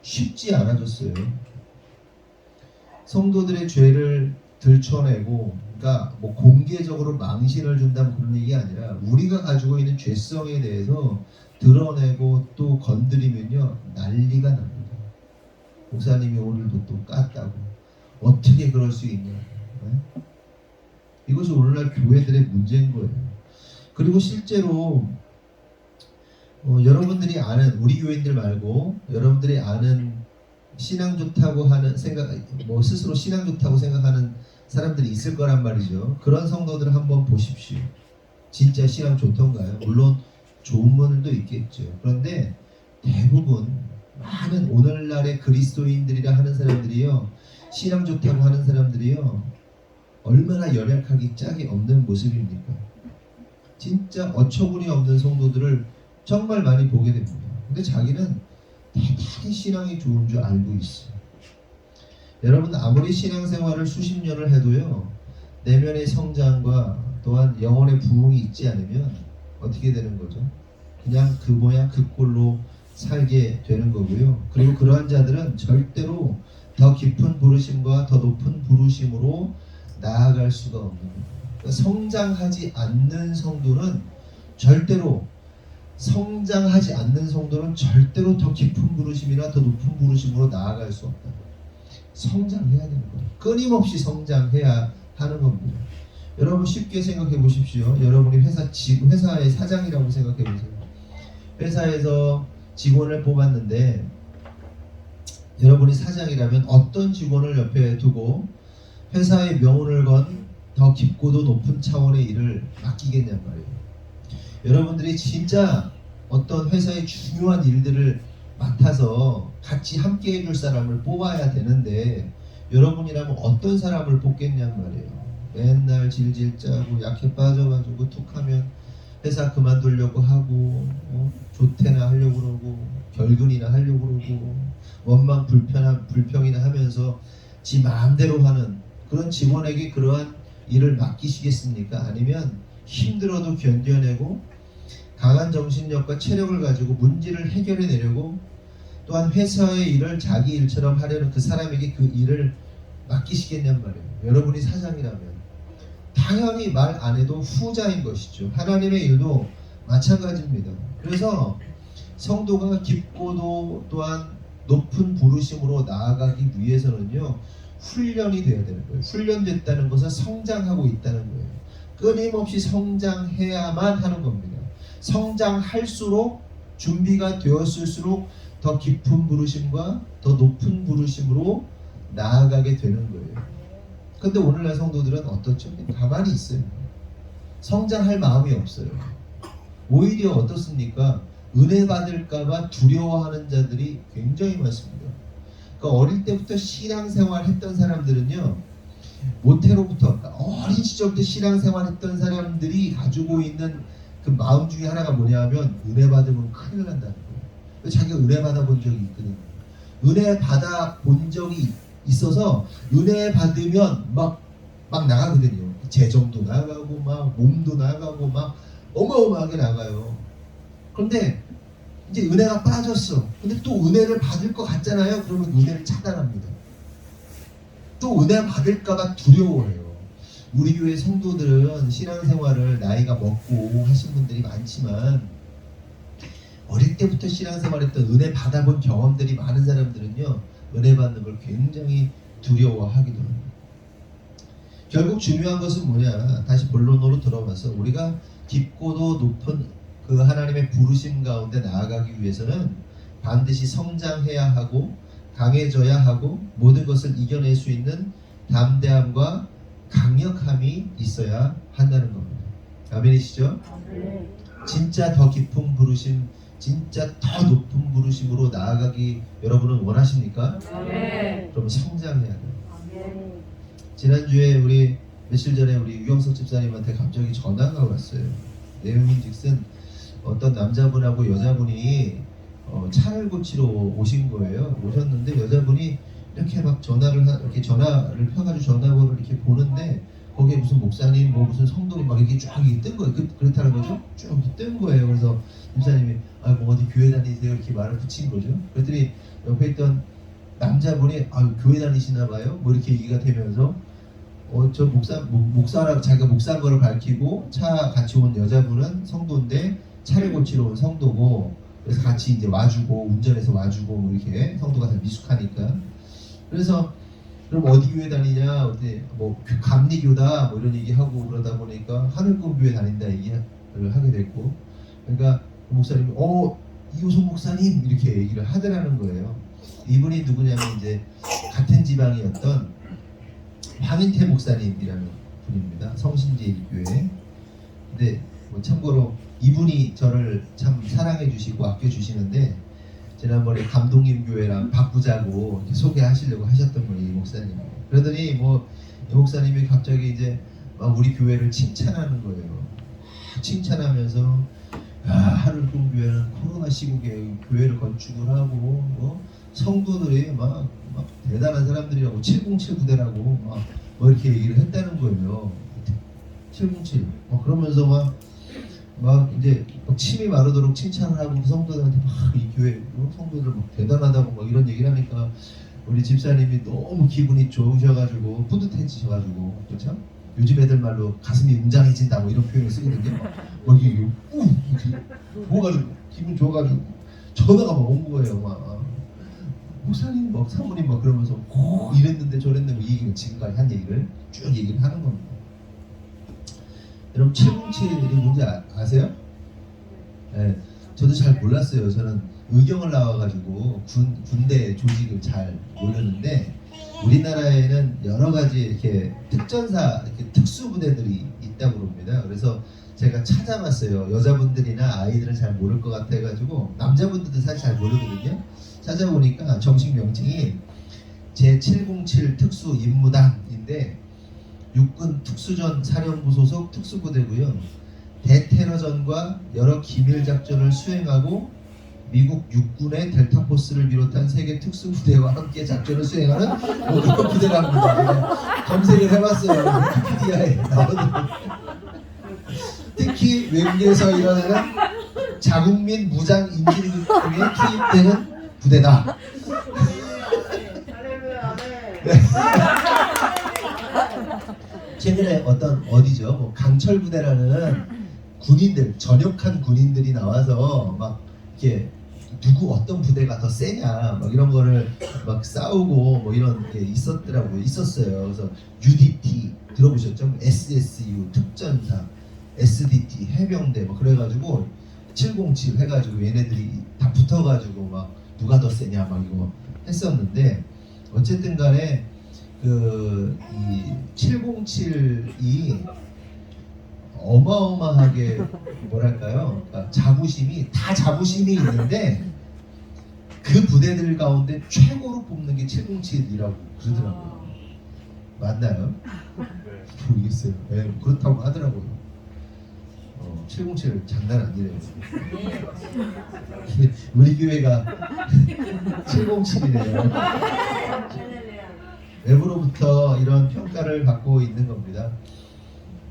쉽지 않아졌어요. 성도들의 죄를 들춰내고, 그러니까 뭐 공개적으로 망신을 준다면 그런 얘기 아니라 우리가 가지고 있는 죄성에 대해서 드러내고 또 건드리면요 난리가 납니다. 목사님이 오늘도 또 깠다고 어떻게 그럴 수 있냐. 네? 이것이 오늘날 교회들의 문제인 거예요. 그리고 실제로 여러분들이 아는, 우리 교인들 말고 여러분들이 아는 신앙 좋다고 하는 생각, 뭐 스스로 신앙 좋다고 생각하는 사람들이 있을 거란 말이죠. 그런 성도들을 한번 보십시오. 진짜 신앙 좋던가요? 물론 좋은 분들도 있겠죠. 그런데 대부분 많은 오늘날의 그리스도인들이라 하는 사람들이요, 신앙 좋다고 하는 사람들이요, 얼마나 연약하기 짝이 없는 모습입니까? 진짜 어처구니 없는 성도들을 정말 많이 보게 됩니다. 근데 자기는 대단히 신앙이 좋은 줄 알고 있어요. 여러분, 아무리 신앙생활을 수십 년을 해도요, 내면의 성장과 또한 영혼의 부흥이 있지 않으면 어떻게 되는 거죠? 그냥 그 모양 그 꼴로 살게 되는 거고요. 그리고 그러한 자들은 절대로 더 깊은 부르심과 더 높은 부르심으로 나아갈 수가 없는 거예요. 그러니까 성장하지 않는 성도는 절대로 더 깊은 부르심이나 더 높은 부르심으로 나아갈 수 없다. 성장해야 되는 거예요. 끊임없이 성장해야 하는 겁니다. 여러분 쉽게 생각해 보십시오. 여러분이 회사의 사장이라고 생각해 보세요. 회사에서 직원을 뽑았는데 여러분이 사장이라면 어떤 직원을 옆에 두고 회사의 명운을 건 더 깊고도 높은 차원의 일을 맡기겠냔 말이에요. 여러분들이 진짜 어떤 회사의 중요한 일들을 맡아서 같이 함께 해줄 사람을 뽑아야 되는데 여러분이라면 어떤 사람을 뽑겠냔 말이에요. 맨날 질질 짜고 약해 빠져가지고 툭하면 회사 그만두려고 하고 조퇴나 하려고 그러고 결근이나 하려고 그러고 원망 불평이나 하면서 지 마음대로 하는 그런 직원에게 그러한 일을 맡기시겠습니까? 아니면 힘들어도 견뎌내고 강한 정신력과 체력을 가지고 문제를 해결해내려고 또한 회사의 일을 자기 일처럼 하려는 그 사람에게 그 일을 맡기시겠냔 말이에요. 여러분이 사장이라면 당연히 말 안 해도 후자인 것이죠. 하나님의 일도 마찬가지입니다. 그래서 성도가 깊고도 또한 높은 부르심으로 나아가기 위해서는요, 훈련이 되어야 되는 거예요. 훈련됐다는 것은 성장하고 있다는 거예요. 끊임없이 성장해야만 하는 겁니다. 성장할수록 준비가 되었을수록 더 깊은 부르심과 더 높은 부르심으로 나아가게 되는 거예요. 근데 오늘날 성도들은 어떻죠? 가만히 있어요. 성장할 마음이 없어요. 오히려 어떻습니까? 은혜 받을까봐 두려워하는 자들이 굉장히 많습니다. 그러니까 어릴 때부터 신앙생활 했던 사람들은요, 모태로부터 어린 시절부터 신앙생활 했던 사람들이 가지고 있는 그 마음 중에 하나가 뭐냐면 은혜 받으면 큰일 난다는 거예요. 자기가 은혜 받아본 적이 있거든요. 은혜 받아본 적이 있어서 은혜 받으면 막 나가거든요. 재정도 나가고 막 몸도 나가고 막 어마어마하게 나가요. 그런데 이제 은혜가 빠졌어. 근데 또 은혜를 받을 것 같잖아요. 그러면 은혜를 차단합니다. 또 은혜 받을까봐 두려워해요. 우리 교회 성도들은 신앙생활을 나이가 먹고 하신 분들이 많지만 어릴 때부터 신앙생활했던 은혜 받아본 경험들이 많은 사람들은요, 은혜 받는 걸 굉장히 두려워하기도 합니다. 결국 중요한 것은 뭐냐? 다시 본론으로 들어가서 우리가 깊고도 높은 그 하나님의 부르심 가운데 나아가기 위해서는 반드시 성장해야 하고 강해져야 하고 모든 것을 이겨낼 수 있는 담대함과 강력함이 있어야 한다는 겁니다. 아멘이시죠? 진짜 더 깊은 부르심, 진짜 더 높은 부르심으로 나아가기 여러분은 원하십니까? 그럼 성장해야 돼요. 지난주에 우리 며칠 전에 우리 유경석 집사님한테 갑자기 전화가 왔어요. 내용인즉슨 어떤 남자분하고 여자분이 차를 고치러 오신 거예요. 오셨는데 여자분이 이렇게 막 전화를 펴가지고 전화번호를 이렇게 보는데 거기에 무슨 목사님 뭐 무슨 성도님 막 이렇게 쫙 이렇게 뜬 거예요. 그렇다는 거죠. 쭉 이렇게 뜬 거예요. 그래서 집사님이 뭐 어디 교회 다니세요 이렇게 말을 붙인 거죠. 그랬더니 옆에 있던 남자분이 교회 다니시나 봐요. 뭐 이렇게 얘기가 되면서 저 목사라고 자기가 목사인 거를 밝히고 차 같이 온 여자분은 성도인데 차를 고치러 온 성도고 그래서 같이 이제 와주고 운전해서 와주고 뭐 이렇게 성도가 다 미숙하니까 그래서 그럼 어디 교회 다니냐 어디 뭐 감리교다 뭐 이런 얘기하고 그러다 보니까 하늘꿈 교회 다닌다 얘기를 하게 됐고 그러니까 그 목사님이 이호성 목사님 이렇게 얘기를 하더라는 거예요. 이분이 누구냐면 이제 같은 지방이었던 황인태 목사님이라는 분입니다. 성신제일교회. 근데 뭐 참고로 이분이 저를 참 사랑해 주시고 아껴 주시는데 지난번에 감독님 교회랑 바꾸자고 이렇게 소개하시려고 하셨던 분이 이 목사님. 그러더니 뭐 이 목사님이 갑자기 이제 막 우리 교회를 칭찬하는 거예요. 칭찬하면서 하늘꿈 교회는 코로나 시국에 교회를 건축을 하고 성도들이 막 대단한 사람들이라고 707 부대라고 뭐 이렇게 얘기를 했다는 거예요. 707 그러면서 막 이제 침이 마르도록 칭찬을 하고 성도들한테 막 이 교회 성도들 막 대단하다고 막 이런 얘기를 하니까 우리 집사님이 너무 기분이 좋으셔가지고 뿌듯해지셔가지고 그렇죠? 요즘 애들 말로 가슴이 웅장해진다 뭐 이런 표현을 쓰거든요. 막 이게 뭐가지고 기분 좋아가지고 전화가 막 온 거예요. 막 목사님 막 사모님 막 그러면서 이랬는데 저랬는데 이 얘기는 지금까지 한 얘기를 쭉 얘기를 하는 겁니다. 여러분 707이 뭔지 아세요? 네, 저도 잘 몰랐어요. 저는 의경을 나와가지고 군대 조직을 잘 모르는데 우리나라에는 여러 가지 이렇게 특전사 이렇게 특수부대들이 있다고 그럽니다. 그래서 제가 찾아봤어요. 여자분들이나 아이들은 잘 모를 것 같아가지고 남자분들도 사실 잘 모르거든요. 찾아보니까 정식 명칭이 제707 특수임무단인데 육군 특수전 사령부 소속 특수부대고요. 대테러전과 여러 기밀작전을 수행하고 미국 육군의 델타포스를 비롯한 세계 특수부대와 함께 작전을 수행하는 뭐 그런 부대랍니다. 검색을 해봤어요. 위키피디아에 나오는. 특히 외국에서 일어나는 자국민 무장 인질극 중에 투입되는 부대다. 네. 최근에 어디죠? 뭐 강철 부대라는 군인들 전역한 군인들이 나와서 막 이렇게 누구 어떤 부대가 더 세냐 막 이런 거를 막 싸우고 뭐 이런 게 있었어요. 그래서 UDT 들어보셨죠? SSU 특전사, SDT 해병대 뭐 그래가지고 707 해가지고 얘네들이 다 붙어가지고 막 누가 더 세냐 막 이거 했었는데 어쨌든 간에 이 707이 어마어마하게 뭐랄까요? 그러니까 자부심이 있는데 그 부대들 가운데 최고로 뽑는 게 707이라고 그러더라고요. 맞나요? 모르겠어요. 네, 그렇다고 하더라고요. 707 장난 아니래요. 우리 교회가 707이래요. 외부로부터 이런 평가를 받고 있는 겁니다.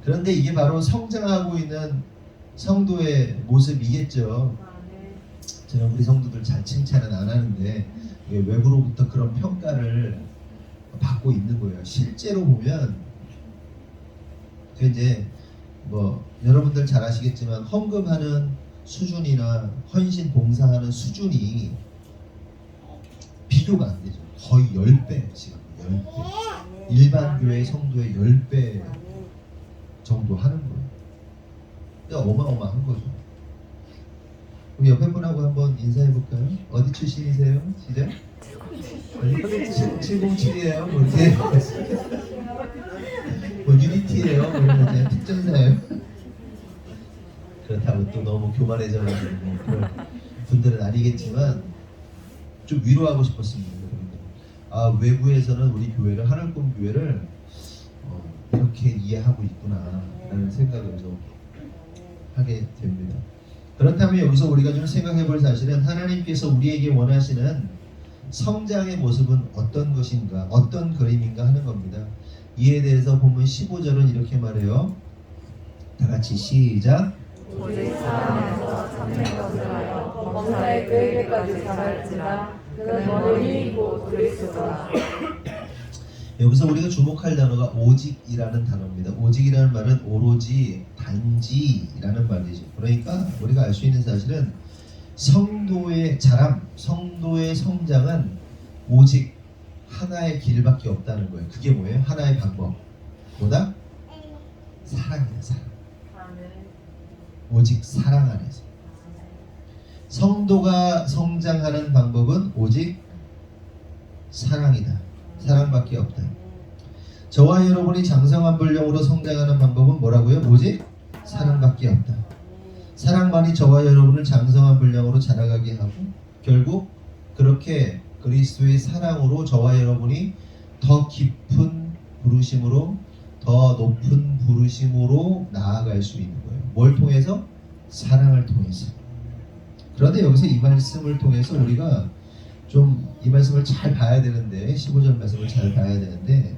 그런데 이게 바로 성장하고 있는 성도의 모습이겠죠. 제가 우리 성도들 잘 칭찬은 안 하는데 외부로부터 그런 평가를 받고 있는 거예요. 실제로 보면 이제 뭐 여러분들 잘 아시겠지만 헌금하는 수준이나 헌신 봉사하는 수준이 비교가 안 되죠. 거의 10배 지금 10배. 일반 교회 성도의 10배 정도 하는 거예요. 그러니까 어마어마한 거죠. 그럼 옆에 분하고 한번 인사해 볼까요? 어디 출신이세요? 시작. 707이에요. 뭐 이렇게 뭐 유니티예요. 뭐 이런 특전사예요. 그렇다고 또 너무 교만해져가지고 뭐 그런 분들은 아니겠지만 좀 위로하고 싶었습니다. 외부에서는 우리 교회를 하늘꿈 교회를 이렇게 이해하고 있구나라는 생각을 좀 하게 됩니다. 그렇다면 여기서 우리가 좀 생각해 볼 사실은 하나님께서 우리에게 원하시는 성장의 모습은 어떤 것인가, 어떤 그림인가 하는 겁니다. 이에 대해서 보면 15절은 이렇게 말해요. 다 같이 시작. 오직 사랑에서 참된 것을 하여 범사에 그에게까지 자랄지라. 그는 머리 곧 그리스도라. 여기서 우리가 주목할 단어가 오직이라는 단어입니다. 오직이라는 말은 오로지, 단지라는 말이죠. 그러니까 우리가 알 수 있는 사실은 성도의 자람, 성도의 성장은 오직 하나의 길밖에 없다는 거예요. 그게 뭐예요? 하나의 방법. 뭐다? 사랑이다, 사랑. 오직 사랑 안에서. 성도가 성장하는 방법은 오직 사랑이다. 사랑밖에 없다. 저와 여러분이 장성한 분량으로 성장하는 방법은 뭐라고요? 오직 사랑밖에 없다. 사랑만이 저와 여러분을 장성한 분량으로 자라가게 하고 결국 그렇게 그리스도의 사랑으로 저와 여러분이 더 깊은 부르심으로 더 높은 부르심으로 나아갈 수 있는 거예요. 뭘 통해서? 사랑을 통해서. 그런데 여기서 이 말씀을 통해서 우리가 좀 이 말씀을 잘 봐야 되는데 15절 말씀을 잘 봐야 되는데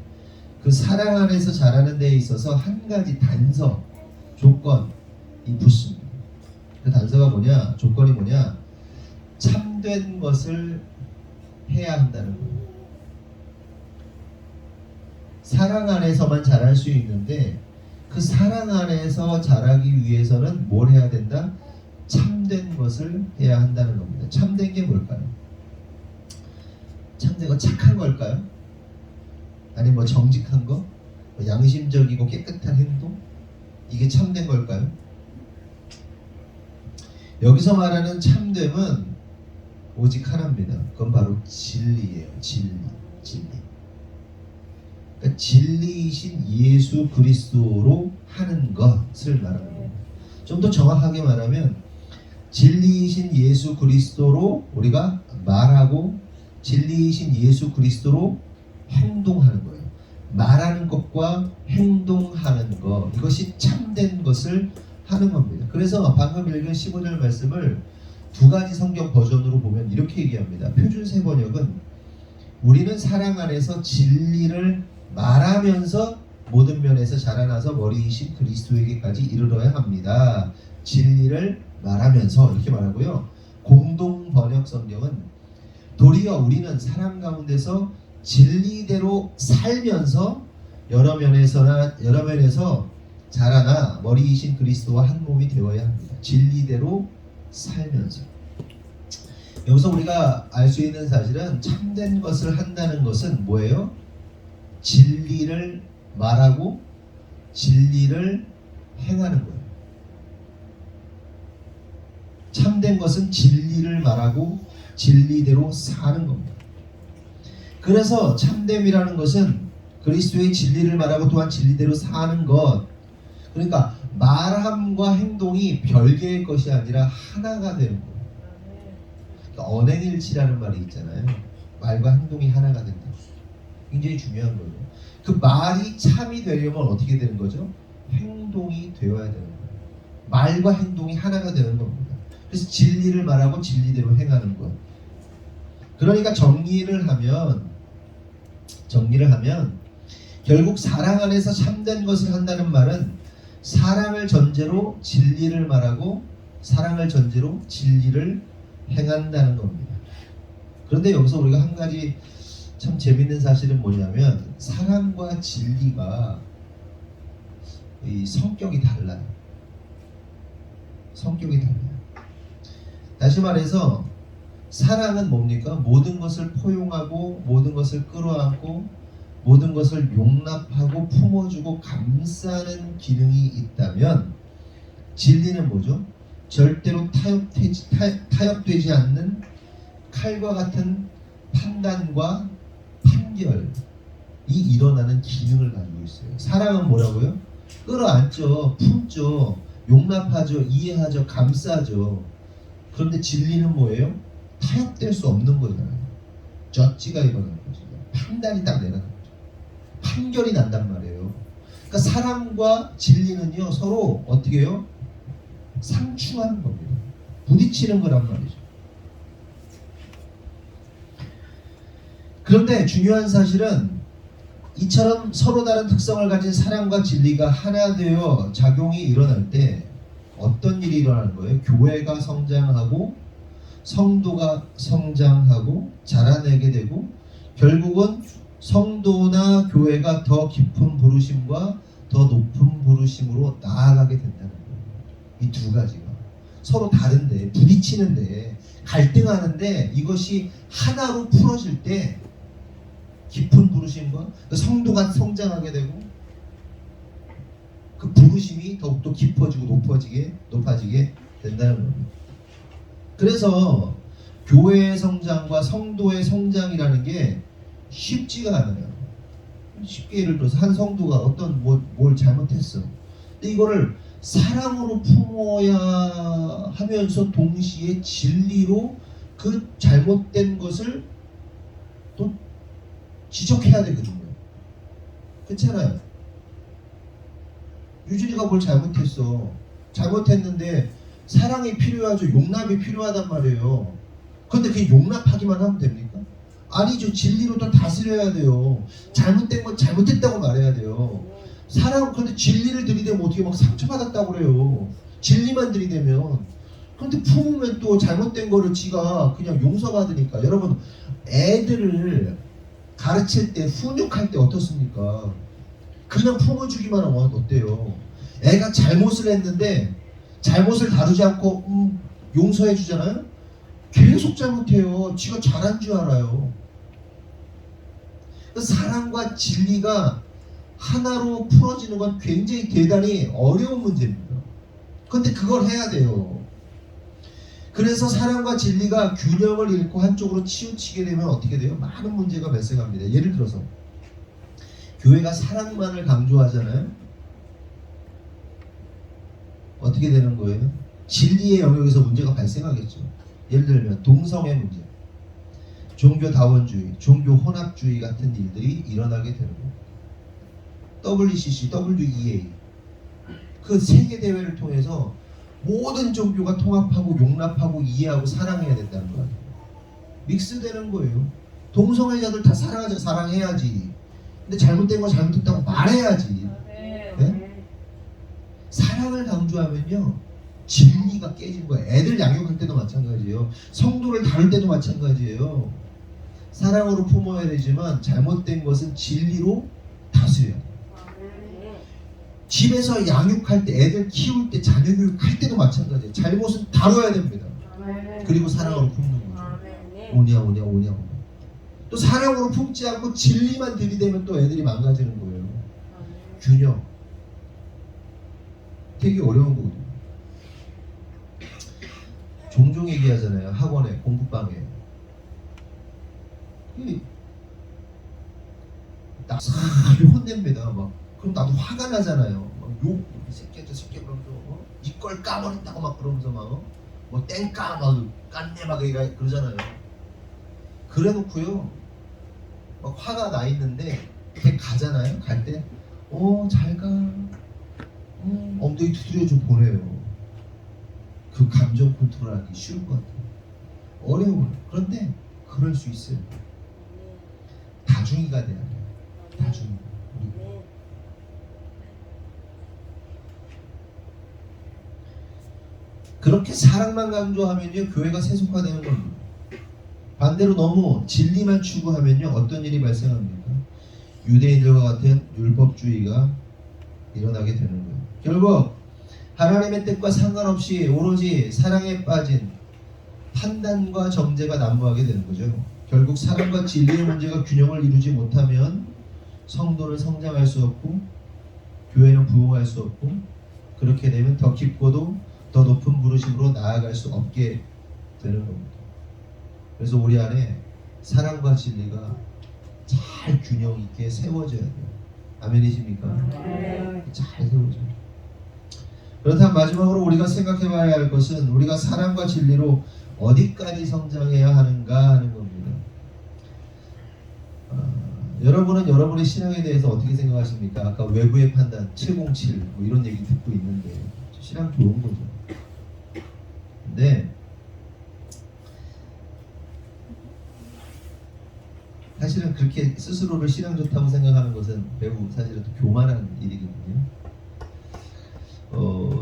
그 사랑 안에서 자라는 데에 있어서 한 가지 단서, 조건이 붙습니다. 그 단서가 뭐냐? 조건이 뭐냐? 참된 것을 해야 한다는 거예요. 사랑 안에서만 자랄 수 있는데 그 사랑 안에서 자라기 위해서는 뭘 해야 된다? 참된 것을 해야 한다는 겁니다. 참된 게 뭘까요? 참된 거 착한 걸까요? 아니 뭐 정직한 거? 뭐 양심적이고 깨끗한 행동? 이게 참된 걸까요? 여기서 말하는 참됨은 오직 하나입니다. 그건 바로 진리예요. 진리. 그러니까 진리이신 예수 그리스도로 하는 것을 말하는 겁니다. 좀 더 정확하게 말하면 진리이신 예수 그리스도로 우리가 말하고 진리이신 예수 그리스도로 행동하는 거예요. 말하는 것과 행동하는 것, 이것이 참된 것을 하는 겁니다. 그래서 방금 읽은 15절 말씀을 두 가지 성경 버전으로 보면 이렇게 얘기합니다. 표준 세 번역은 우리는 사랑 안에서 진리를 말하면서 모든 면에서 자라나서 머리이신 그리스도에게까지 이르러야 합니다. 진리를 말하면서 이렇게 말하고요. 공동 번역 성경은 도리어 우리는 사랑 가운데서 진리대로 살면서 여러 면에서 자라나 머리이신 그리스도와 한 몸이 되어야 합니다. 진리대로 살면서. 여기서 우리가 알 수 있는 사실은 참된 것을 한다는 것은 뭐예요? 진리를 말하고 진리를 행하는 거예요. 참된 것은 진리를 말하고 진리대로 사는 겁니다. 그래서 참됨이라는 것은 그리스도의 진리를 말하고 또한 진리대로 사는 것. 그러니까 말함과 행동이 별개의 것이 아니라 하나가 되는 거예요. 그러니까 언행일치라는 말이 있잖아요. 말과 행동이 하나가 된다. 굉장히 중요한 거예요. 그 말이 참이 되려면 어떻게 되는 거죠? 행동이 되어야 되는 거예요. 말과 행동이 하나가 되는 겁니다. 그래서 진리를 말하고 진리대로 행하는 것. 그러니까 정리를 하면 결국 사랑 안에서 참된 것을 한다는 말은 사랑을 전제로 진리를 말하고 사랑을 전제로 진리를 행한다는 겁니다. 그런데 여기서 우리가 한 가지 참 재밌는 사실은 뭐냐면 사랑과 진리가 이 성격이 달라요. 성격이 달라요. 다시 말해서 사랑은 뭡니까? 모든 것을 포용하고 모든 것을 끌어안고 모든 것을 용납하고 품어주고 감싸는 기능이 있다면 진리는 뭐죠? 절대로 타협되지 않는 칼과 같은 판단과 판결이 일어나는 기능을 가지고 있어요. 사랑은 뭐라고요? 끌어안죠, 품죠, 용납하죠, 이해하죠, 감싸죠. 그런데 진리는 뭐예요? 타협될 수 없는 거잖아요. 젖지가 일어나는 거죠. 판단이 딱 내려가는 거죠. 판결이 난단 말이에요. 그러니까 사랑과 진리는요 서로 어떻게 해요? 상충하는 겁니다. 부딪히는 거란 말이죠. 그런데 중요한 사실은 이처럼 서로 다른 특성을 가진 사랑과 진리가 하나 되어 작용이 일어날 때 어떤 일이 일어나는 거예요? 교회가 성장하고 성도가 성장하고 자라내게 되고 결국은 성도나 교회가 더 깊은 부르심과 더 높은 부르심으로 나아가게 된다는 거예요. 이 두 가지가 서로 다른데 부딪히는데 갈등하는데 이것이 하나로 풀어질 때 깊은 부르심과 그 성도가 성장하게 되고 그 부르심이 더욱더 깊어지고 높아지게 된다는 겁니다. 그래서 교회의 성장과 성도의 성장이라는 게 쉽지가 않아요. 쉽게 예를 들어서 한 성도가 어떤 뭘 잘못했어. 근데 이거를 사랑으로 품어야 하면서 동시에 진리로 그 잘못된 것을 또 지적해야 되거든요. 그렇잖아요. 유진이가 뭘 잘못했어. 잘못했는데 사랑이 필요하죠. 용납이 필요하단 말이에요. 그런데 그게 용납하기만 하면 됩니까? 아니죠. 진리로 또 다스려야 돼요. 잘못된 건 잘못했다고 말해야 돼요. 사랑, 그런데 진리를 들이대면 어떻게 막 상처받았다고 그래요. 진리만 들이대면. 그런데 품으면 또 잘못된 거를 지가 그냥 용서받으니까. 여러분, 애들을 가르칠 때, 훈육할 때 어떻습니까? 그냥 품어주기만 하면 어때요? 애가 잘못을 했는데 잘못을 다루지 않고 용서해 주잖아요? 계속 잘못해요. 지가 잘한 줄 알아요. 사랑과 진리가 하나로 풀어지는 건 굉장히 대단히 어려운 문제입니다. 그런데 그걸 해야 돼요. 그래서 사랑과 진리가 균형을 잃고 한쪽으로 치우치게 되면 어떻게 돼요? 많은 문제가 발생합니다. 예를 들어서 교회가 사랑만을 강조하잖아요. 어떻게 되는 거예요? 진리의 영역에서 문제가 발생하겠죠. 예를 들면 동성애 문제, 종교다원주의, 종교혼합주의 같은 일들이 일어나게 되는 거예요. WCC, WEA 그 세계대회를 통해서 모든 종교가 통합하고 용납하고 이해하고 사랑해야 된다는 거예요. 믹스되는 거예요. 동성애자들 다 사랑하자, 사랑해야지. 근데 잘못된 거 잘못했다고 말해야지. 네? 사랑을 강조하면요 진리가 깨지는 거예요. 애들 양육할 때도 마찬가지예요. 성도를 다룰 때도 마찬가지예요. 사랑으로 품어야 되지만 잘못된 것은 진리로 다스려야 돼요. 집에서 양육할 때, 애들 키울 때, 자녀 교육할 때도 마찬가지예요. 잘못은 다뤄야 됩니다. 그리고 사랑으로 품는 거죠. 오냐. 또 사랑으로 품지 않고 진리만 들이대면 또 애들이 망가지는 거예요. 균형. 되게 어려운 거거든요. 종종 얘기하잖아요. 학원에, 공부방에. 나를 혼냅니다. 막. 그럼 나도 화가 나잖아요. 막 욕, 이 새끼 저 새끼 그러면서 이걸 까버린다고 막 그러면서 막 뭐 땡까 막 깐내 막 그러잖아요. 그래놓고요. 막 화가 나 있는데 걔 가잖아요. 갈 때 잘 가. 엉덩이 두드려 좀 보내요. 그 감정 컨트롤하기 쉬울 것 같아요. 어려워요. 그런데 그럴 수 있어요. 다중이가 돼야 돼요. 다중이. 그렇게 사랑만 강조하면요 교회가 세속화되는 겁니다. 반대로 너무 진리만 추구하면요 어떤 일이 발생합니까? 유대인들과 같은 율법주의가 일어나게 되는 거예요. 결국 하나님의 뜻과 상관없이 오로지 사랑에 빠진 판단과 정죄가 난무하게 되는 거죠. 결국 사랑과 진리의 문제가 균형을 이루지 못하면 성도는 성장할 수 없고 교회는 부흥할 수 없고 그렇게 되면 더 깊고도 더 높은 부르심으로 나아갈 수 없게 되는 겁니다. 그래서 우리 안에 사랑과 진리가 잘 균형 있게 세워져야 돼요. 아멘이십니까? 잘 세워져요. 그렇다면 마지막으로 우리가 생각해 봐야 할 것은 우리가 사랑과 진리로 어디까지 성장해야 하는가 하는 겁니다. 여러분은 여러분의 신앙에 대해서 어떻게 생각하십니까? 아까 외부의 판단 707 뭐 이런 얘기 듣고 있는데 신앙 좋은 거죠. 근데 사실은 이렇게 스스로를 신앙 좋다고 생각하는 것은 매우 사실은 또 교만한 일이거든요.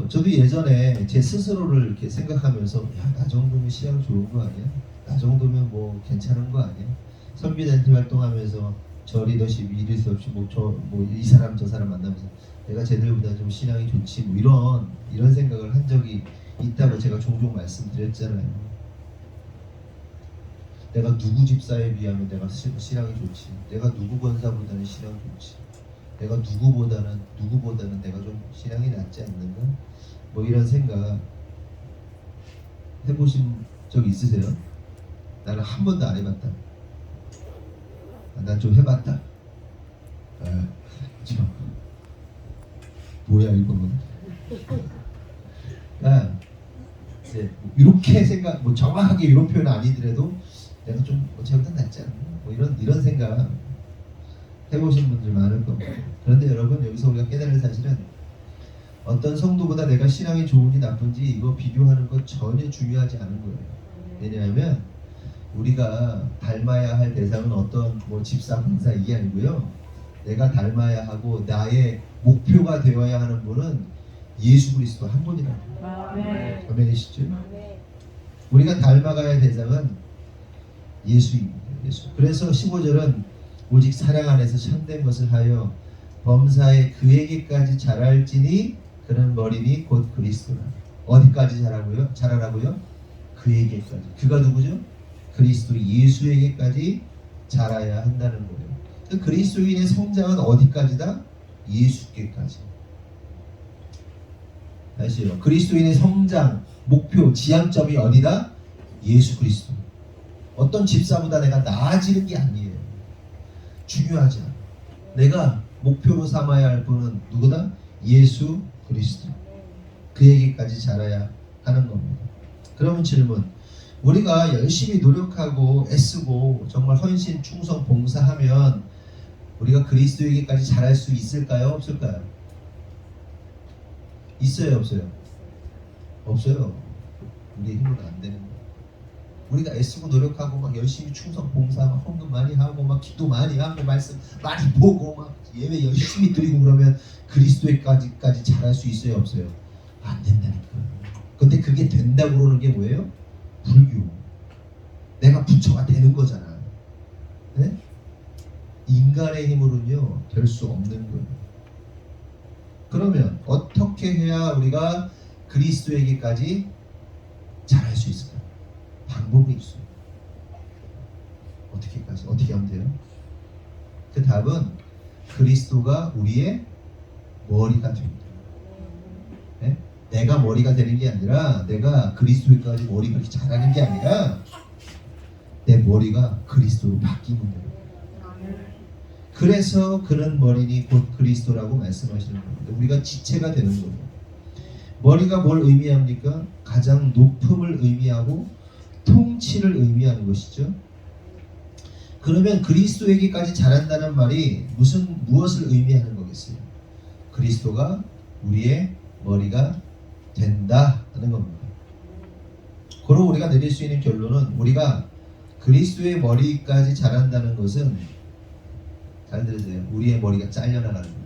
저도 예전에 제 스스로를 이렇게 생각하면서 야, 나 정도면 신앙 좋은 거 아니야? 나 정도면 뭐 괜찮은 거 아니야? 선교단체 활동하면서 저 리더십 이 리더십 이 사람 저 사람 만나면서 내가 쟤들보다 좀 신앙이 좋지 뭐 이런 생각을 한 적이 있다고 제가 종종 말씀드렸잖아요. 내가 누구 집사에 비하면 내가 신앙이 좋지. 내가 누구 권사보다는 신앙 좋지. 내가 누구보다는 내가 좀 신앙이 낫지 않는가? 뭐 이런 생각 해보신 적 있으세요? 나는 한 번도 안 해봤다. 난 좀 해봤다. 뭐야 이거는? 이렇게 생각, 뭐 정확하게 이런 표현 아니더라도 내가 좀 쟤보다 낫지 않나? 뭐 이런 생각 해보신 분들 많을 겁니다. 그런데 여러분 여기서 우리가 깨달을 사실은 어떤 성도보다 내가 신앙이 좋은지 나쁜지 이거 비교하는 것 전혀 중요하지 않은 거예요. 왜냐하면 우리가 닮아야 할 대상은 어떤 뭐 집사, 권사 이게 아니고요. 내가 닮아야 하고 나의 목표가 되어야 하는 분은 예수 그리스도 한 분이라고. 아멘이시죠? 우리가 닮아가야 할 대상은 예수입니다. 예수. 그래서 15절은 오직 사랑 안에서 참된 것을 하여 범사에 그에게까지 자랄지니 그는 머리니 곧 그리스도라. 어디까지 자라라고요? 그에게까지. 그가 누구죠? 그리스도 예수에게까지 자라야 한다는 거예요. 그 그리스도인의 성장은 어디까지다? 예수께까지. 다시요. 그리스도인의 성장, 목표, 지향점이 어디다? 예수 그리스도. 어떤 집사보다 내가 나아지는 게 아니에요. 중요하지 않아. 내가 목표로 삼아야 할 분은 누구다? 예수 그리스도. 그에게까지 자라야 하는 겁니다. 그러면 질문. 우리가 열심히 노력하고 애쓰고 정말 헌신, 충성, 봉사하면 우리가 그리스도에게까지 자랄 수 있을까요? 없을까요? 있어요? 없어요? 없어요. 우리의 힘으로는 안 되는 거예요. 우리가 애쓰고 노력하고 막 열심히 충성, 봉사, 막 헌금 많이 하고 막 기도 많이 하고 말씀 많이 보고 막 예배 열심히 드리고 그러면 그리스도에까지 자랄 수 있어요? 없어요? 안 된다니까. 근데 그게 된다고 그러는 게 뭐예요? 불교. 내가 부처가 되는 거잖아. 네? 인간의 힘으로는요 될 수 없는 거예요. 그러면 어떻게 해야 우리가 그리스도에게까지 잘할 수 있을까? 방법이 있어요. 어떻게 하면 돼요? 그 답은 그리스도가 우리의 머리가 됩니다. 네? 내가 머리가 되는 게 아니라 내가 그리스도에까지 머리가 그렇게 자라는 게 아니라 내 머리가 그리스도로 바뀌는 거예요. 그래서 그는 머리니 곧 그리스도라고 말씀하시는 겁니다. 우리가 지체가 되는 거예요. 머리가 뭘 의미합니까? 가장 높음을 의미하고 통치를 의미하는 것이죠. 그러면 그리스도에게까지 자란다는 말이 무엇을 의미하는 거겠어요? 그리스도가 우리의 머리가 된다 하는 겁니다. 그럼 우리가 내릴 수 있는 결론은 우리가 그리스도의 머리까지 자란다는 것은 잘 들으세요. 우리의 머리가 잘려나가는 거예요.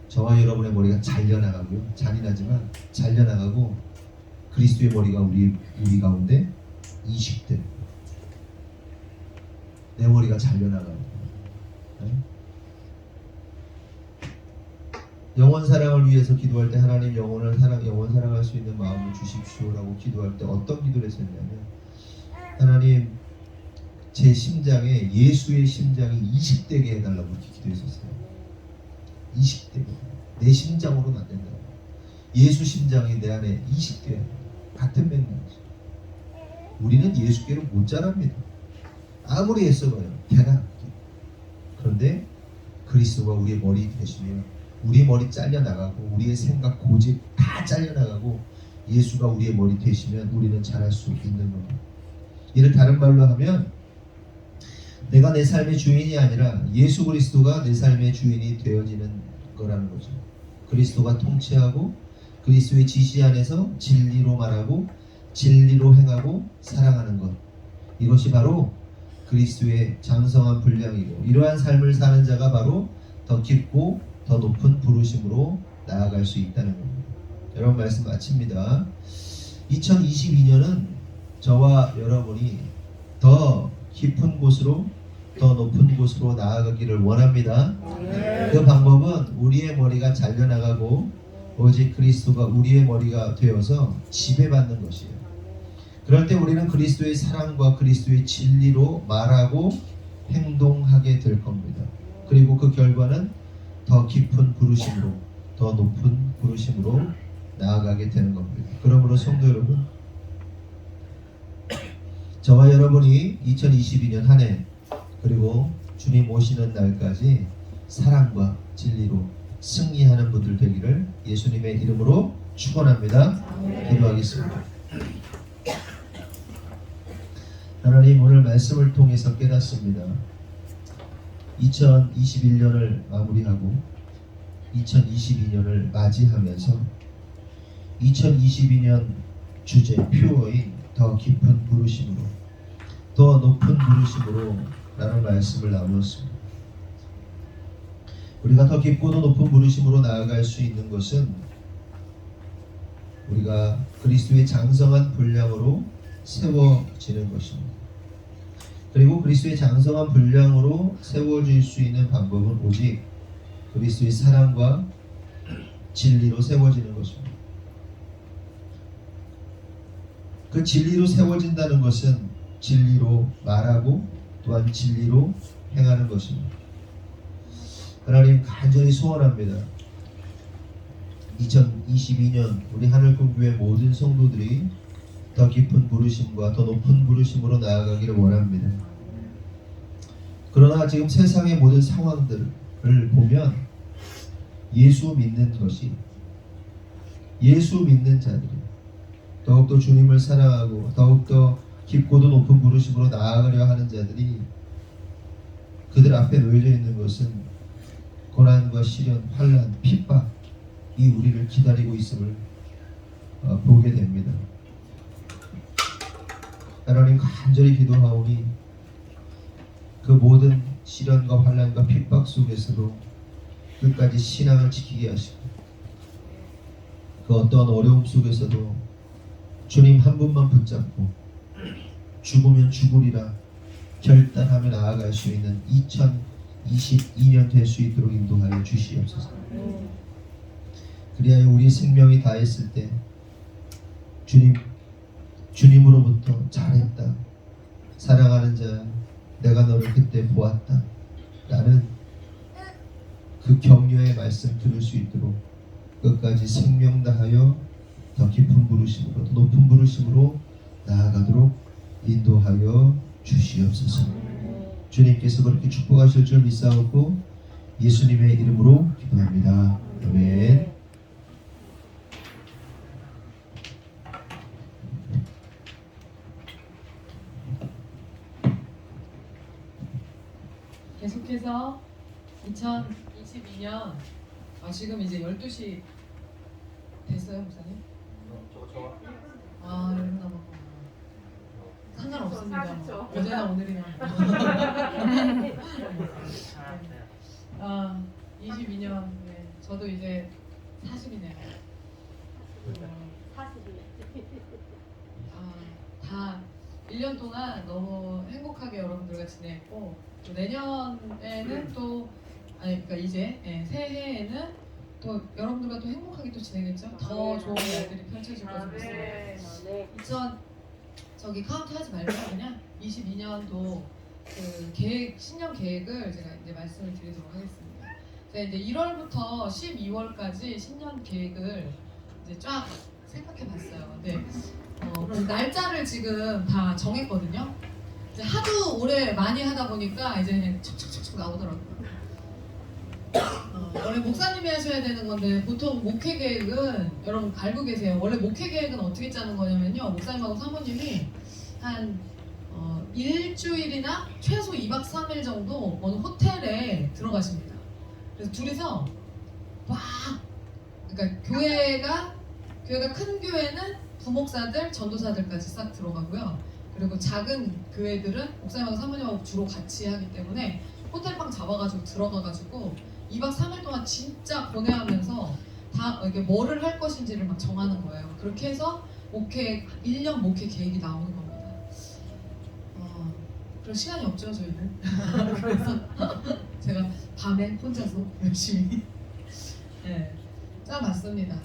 저와 여러분의 머리가 잘려나가고요. 잔인하지만 잘려나가고 그리스도의 머리가 우리 가운데 이식돼. 내 머리가 잘려나가고. 네? 영원 사랑을 위해서 기도할 때 하나님 영원 사랑할 수 있는 마음을 주십시오라고 기도할 때 어떤 기도를 했었냐면 하나님 제 심장에 예수의 심장이 이식되게 해달라고 이렇게 기도했었어요. 이식되게. 내 심장으로는 안 된다. 예수 심장이 내 안에 이식돼야 돼. 같은 맥락이죠. 우리는 예수께로 못 자랍니다. 아무리 애써봐요. 대단하게. 그런데 그리스도가 우리의 머리 되시면 우리 머리 잘려나가고 우리의 생각, 고집 다 잘려나가고 예수가 우리의 머리 되시면 우리는 잘할 수 있는 겁니다. 이를 다른 말로 하면 내가 내 삶의 주인이 아니라 예수 그리스도가 내 삶의 주인이 되어지는 거라는 거죠. 그리스도가 통치하고 그리스도의 지시 안에서 진리로 말하고 진리로 행하고 사랑하는 것. 이것이 바로 그리스도의 장성한 분량이고 이러한 삶을 사는 자가 바로 더 깊고 더 높은 부르심으로 나아갈 수 있다는 겁니다. 여러분 말씀 마칩니다. 2022년은 저와 여러분이 더 깊은 곳으로 더 높은 곳으로 나아가기를 원합니다. 그 방법은 우리의 머리가 잘려나가고 오직 그리스도가 우리의 머리가 되어서 지배받는 것이에요. 그럴 때 우리는 그리스도의 사랑과 그리스도의 진리로 말하고 행동하게 될 겁니다. 그리고 그 결과는 더 깊은 부르심으로 더 높은 부르심으로 나아가게 되는 겁니다. 그러므로 성도 여러분, 저와 여러분이 2022년 한 해 그리고 주님 오시는 날까지 사랑과 진리로 승리하는 분들 되기를 예수님의 이름으로 축원합니다. 기도하겠습니다. 하나님, 오늘 말씀을 통해서 깨닫습니다. 2021년을 마무리하고 2022년을 맞이하면서 2022년 주제 표어인 더 깊은 부르심으로 더 높은 부르심으로 라는 말씀을 나누었습니다. 우리가 더 깊고도 높은 부르심으로 나아갈 수 있는 것은 우리가 그리스도의 장성한 분량으로 세워지는 것입니다. 그리고 그리스도의 장성한 분량으로 세워질 수 있는 방법은 오직 그리스도의 사랑과 진리로 세워지는 것입니다. 그 진리로 세워진다는 것은 진리로 말하고 또한 진리로 행하는 것입니다. 하나님, 간절히 소원합니다. 2022년 우리 하늘꿈교회 모든 성도들이 더 깊은 부르심과 더 높은 부르심으로 나아가기를 원합니다. 그러나 지금 세상의 모든 상황들을 보면 예수 믿는 것이, 예수 믿는 자들이 더욱더 주님을 사랑하고 더욱더 깊고도 높은 부르심으로 나아가려 하는 자들이 그들 앞에 놓여져 있는 것은 고난과 시련, 환난, 핍박이 우리를 기다리고 있음을 보게 됩니다. 하나님, 간절히 기도하오니 그 모든 시련과 환난과 핍박 속에서도 끝까지 신앙을 지키게 하시고 그 어떤 어려움 속에서도 주님 한 분만 붙잡고 죽으면 죽으리라 결단하며 나아갈 수 있는 2022년 될 수 있도록 인도하여 주시옵소서. 그리하여 우리 생명이 다했을 때 주님으로부터 잘했다, 사랑하는 자, 내가 너를 그때 보았다 라는 그 격려의 말씀 들을 수 있도록 끝까지 생명 다하여 더 깊은 부르심으로 더 높은 부르심으로 나아가도록 인도하여 주시옵소서. 주님께서 그렇게 축복하실 줄 믿사옵고 예수님의 이름으로 기도합니다. 아멘. 계속해서 2022년 지금 이제 12시 됐어요, 목사님? 아, 1분 남았구나. 상관없습니다. 어제나 오늘이나. 22년, 네. 저도 이제 40이네요. 다 1년 동안 너무 행복하게 여러분들과 지냈고, 또 내년에는 또 그러니까 이제 새해에는 또 여러분들과 또 행복하게 또 지내겠죠. 더 좋은 날들이 펼쳐질 것으로 믿습니다. 저기 카운트 하지 말고 그냥 22년도 그 계획, 신년 계획을 제가 이제 말씀을 드리도록 하겠습니다. 제가 이제 1월부터 12월까지 신년 계획을 이제 쫙 생각해봤어요. 근데 그 날짜를 지금 다 정했거든요. 이제 하도 오래 많이 하다 보니까 이제 그냥 척척척척 나오더라고요. 원래 목사님이 하셔야 되는 건데 보통 목회 계획은 여러분 알고 계세요. 원래 목회 계획은 어떻게 짜는 거냐면요, 목사님하고 사모님이 한 일주일이나 최소 2박 3일 정도 어느 호텔에 들어가십니다. 그래서 둘이서 막, 그러니까 교회가 큰 교회는 부목사들, 전도사들까지 싹 들어가고요. 그리고 작은 교회들은 목사님하고 사모님하고 주로 같이 하기 때문에 호텔방 잡아가지고 들어가가지고 2박 3일 동안 진짜 고뇌하면서 다 이게 뭐를 할 것인지를 막 정하는 거예요. 그렇게 해서 목회 1년 목회 계획이 나오는 겁니다. 그럴 시간이 없죠 저희는. 그래서 제가 밤에 혼자서 열심히 네, 짜봤습니다.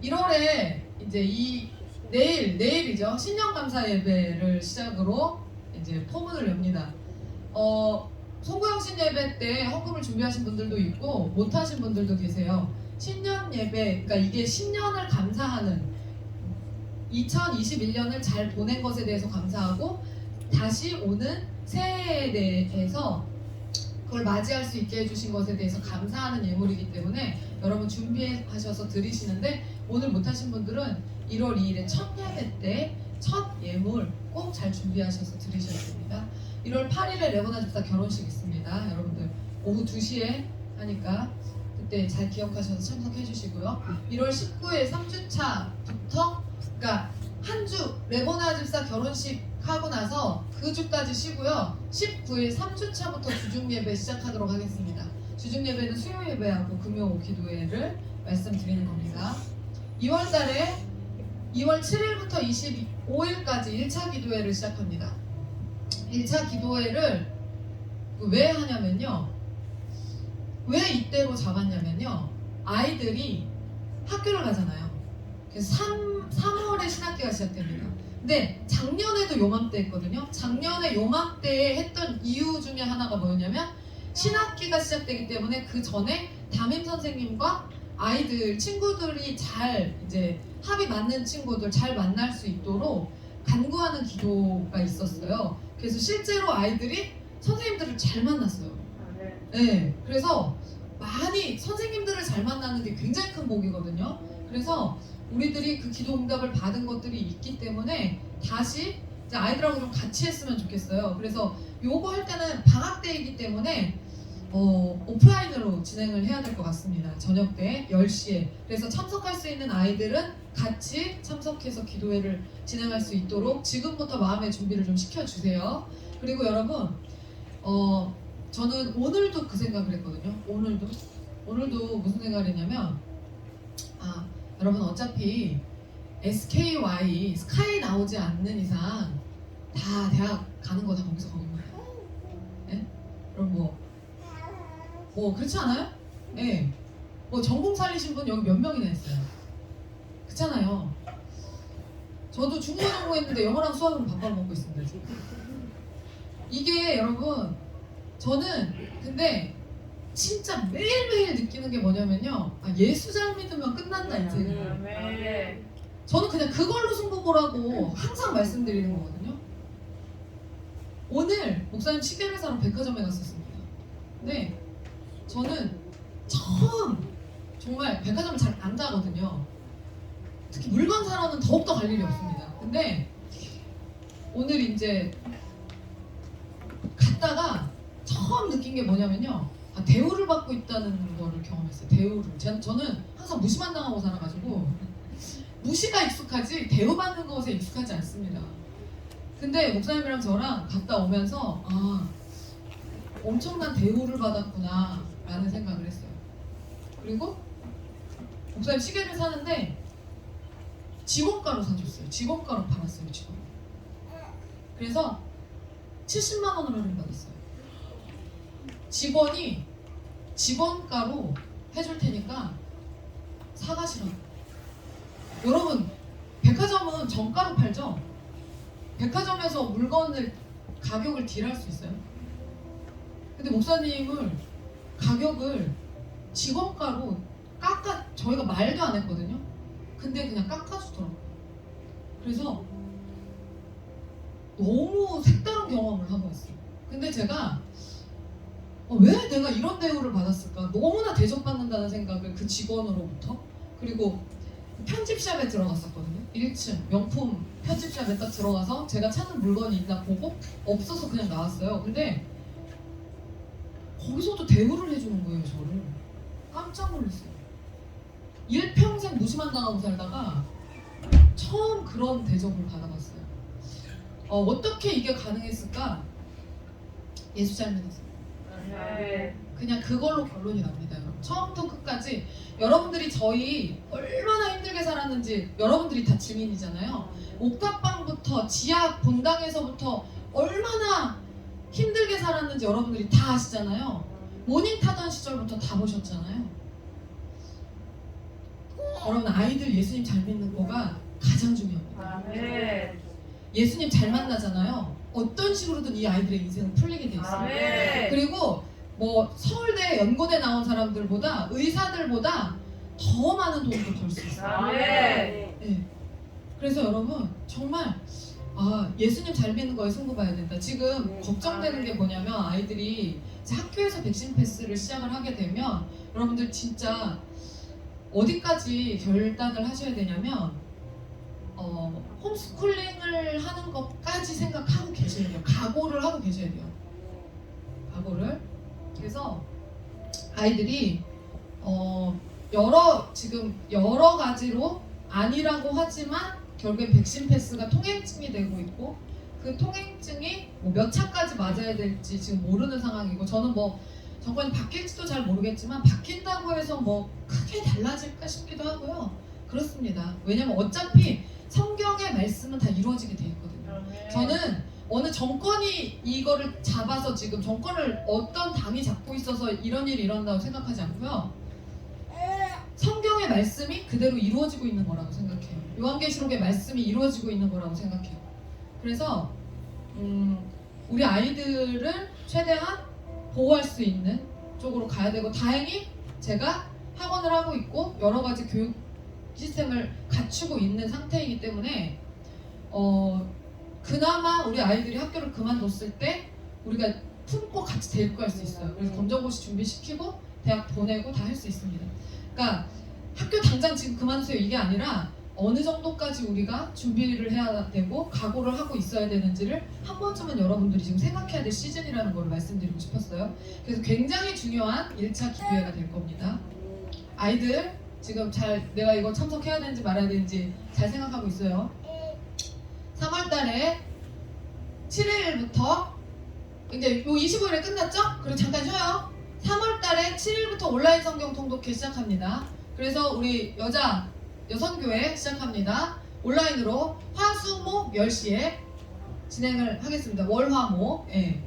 1월에 이제 내일이죠. 신년 감사 예배를 시작으로 이제 포문을 엽니다. 송구영신 예배 때 헌금을 준비하신 분들도 있고 못하신 분들도 계세요. 신년 예배, 그러니까 이게 신년을 감사하는 2021년을 잘 보낸 것에 대해서 감사하고 다시 오는 새해에 대해서 그걸 맞이할 수 있게 해주신 것에 대해서 감사하는 예물이기 때문에 여러분 준비하셔서 드리시는데 오늘 못하신 분들은 1월 2일에 첫 예배 때 첫 예물 꼭 잘 준비하셔서 드리셔야 됩니다. 1월 8일에 레보나 집사 결혼식 있습니다. 여러분들 오후 2시에 하니까 그때 잘 기억하셔서 참석해 주시고요. 1월 19일 3주차부터 그러니까 한 주 레보나 집사 결혼식 하고 나서 그 주까지 쉬고요. 19일 3주차부터 주중 예배 시작하도록 하겠습니다. 주중 예배는 수요 예배하고 금요 기도회를 말씀드리는 겁니다. 2월 달에 2월 7일부터 25일까지 1차 기도회를 시작합니다. 1차 기도회를 왜 하냐면요. 왜 이때로 잡았냐면요. 아이들이 학교를 가잖아요. 그래서 3월에 신학기가 시작됩니다. 근데 작년에도 요맘때 했거든요. 작년에 요맘때에 했던 이유 중에 하나가 뭐였냐면 신학기가 시작되기 때문에 그 전에 담임 선생님과 아이들 친구들이 잘 이제 합이 맞는 친구들 잘 만날 수 있도록 간구하는 기도가 있었어요. 그래서 실제로 아이들이 선생님들을 잘 만났어요. 네, 그래서 많이 선생님들을 잘 만나는 게 굉장히 큰 복이거든요. 그래서 우리들이 그 기도 응답을 받은 것들이 있기 때문에 다시 이제 아이들하고 좀 같이 했으면 좋겠어요. 그래서 요거 할 때는 방학 때이기 때문에 오프라인으로 진행을 해야 될 것 같습니다. 저녁 때 10시에. 그래서 참석할 수 있는 아이들은 같이 참석해서 기도회를 진행할 수 있도록 지금부터 마음의 준비를 좀 시켜주세요. 그리고 여러분 저는 오늘도 그 생각을 했거든요. 오늘도 무슨 생각을 했냐면 여러분 어차피 SKY 스카이 나오지 않는 이상 다 대학 가는 거 다 거기서 거기만 해요. 네? 그럼 뭐 그렇지 않아요? 예. 네. 뭐 전공 살리신 분 여기 몇 명이나 했어요. 그렇잖아요. 저도 중국어 전공했는데 영어랑 수학으로 밥밥 먹고 있습니다. 지금. 이게 여러분 저는 근데 진짜 매일매일 느끼는 게 뭐냐면요. 예수 잘 믿으면 끝난다 이제. 저는 그냥 그걸로 승부 보라고 항상 말씀드리는 거거든요. 오늘 목사님 시계를 사러 백화점에 갔었습니다. 근데 저는 처음 정말 백화점을 잘 안 가거든요. 특히 물건 사러는 더욱더 갈 일이 없습니다. 근데 오늘 이제 갔다가 처음 느낀 게 뭐냐면요. 대우를 받고 있다는 거를 경험했어요. 대우를. 저는 항상 무시만 당하고 살아가지고 무시가 익숙하지 대우받는 것에 익숙하지 않습니다. 근데 목사님이랑 저랑 갔다 오면서 엄청난 대우를 받았구나 라는 생각을 했어요. 그리고 목사님 시계를 사는데 직원가로 사줬어요. 직원가로 팔았어요. 직원. 그래서 70만 원을 할인받았어요. 직원이 직원가로 해줄 테니까 사가시라고. 여러분 백화점은 정가로 팔죠? 백화점에서 물건을 가격을 딜할 수 있어요? 근데 목사님을 가격을 직원가로 저희가 말도 안 했거든요? 근데 그냥 깎아주더라고요. 그래서 너무 색다른 경험을 하고 왔어요. 근데 제가 왜 내가 이런 대우를 받았을까? 너무나 대접받는다는 생각을 그 직원으로부터. 그리고 편집샵에 들어갔었거든요. 1층 명품 편집샵에 딱 들어가서 제가 찾는 물건이 있나 보고 없어서 그냥 나왔어요. 근데 거기서도 대우를 해주는 거예요. 저를. 깜짝 놀랐어요. 일평생 무시만 당하고 살다가 처음 그런 대접을 받아봤어요. 어떻게 이게 가능했을까? 예수 잘 믿었어요. 그냥 그걸로 결론이 납니다. 여러분. 처음부터 끝까지 여러분들이 저희 얼마나 힘들게 살았는지 여러분들이 다 증인이잖아요. 옥탑방부터 지하 본당에서부터 얼마나 힘들게 살았는지 여러분들이 다 아시잖아요. 모닝 타던 시절부터 다 보셨잖아요. 여러분 아이들 예수님 잘 믿는 거가 가장 중요합니다. 예수님 잘 만나잖아요. 어떤 식으로든 이 아이들의 인생은 풀리게 돼 있어요. 그리고 뭐 서울대 연고대 나온 사람들보다 의사들보다 더 많은 돈도 벌 수 있어요. 네. 그래서 여러분 정말 예수님 잘 믿는 거에 승부 봐야 된다. 지금 걱정되는 게 뭐냐면 아이들이 이제 학교에서 백신 패스를 시작을 하게 되면 여러분들 진짜 어디까지 결단을 하셔야 되냐면 홈스쿨링을 하는 것까지 생각하고 계셔야 돼요. 각오를 하고 계셔야 돼요. 각오를. 그래서 아이들이 지금 여러 가지로 아니라고 하지만 결국엔 백신 패스가 통행증이 되고 있고 그 통행증이 뭐 몇 차까지 맞아야 될지 지금 모르는 상황이고 저는 뭐 정권이 바뀔지도 잘 모르겠지만 바뀐다고 해서 뭐 크게 달라질까 싶기도 하고요. 그렇습니다. 왜냐면 어차피 성경의 말씀은 다 이루어지게 돼 있거든요. 저는 어느 정권이 이거를 잡아서 지금 정권을 어떤 당이 잡고 있어서 이런 일이 일어난다고 생각하지 않고요. 성경의 말씀이 그대로 이루어지고 있는 거라고 생각해요. 요한계시록의 말씀이 이루어지고 있는 거라고 생각해요. 그래서 우리 아이들을 최대한 보호할 수 있는 쪽으로 가야 되고 다행히 제가 학원을 하고 있고 여러 가지 교육 시스템을 갖추고 있는 상태이기 때문에 그나마 우리 아이들이 학교를 그만뒀을 때 우리가 품고 같이 데리고 갈 수 있어요. 그래서 검정고시 준비시키고 대학 보내고 다 할 수 있습니다. 그러니까 학교 당장 지금 그만두세요 이게 아니라 어느 정도까지 우리가 준비를 해야 되고 각오를 하고 있어야 되는지를 한 번쯤은 여러분들이 지금 생각해야 될 시즌이라는 걸 말씀드리고 싶었어요. 그래서 굉장히 중요한 1차 기도회가 될 겁니다. 아이들 지금 잘 내가 이거 참석해야 되는지 말아야 되는지 잘 생각하고 있어요. 3월 달에 7일부터 이제 요 25일에 끝났죠? 그리고 잠깐 쉬어요. 3월 달에 7일부터 온라인 성경 통독회 시작합니다. 그래서 우리 여성교회 시작합니다. 온라인으로 화수목 10시에 진행을 하겠습니다. 월화목. 예.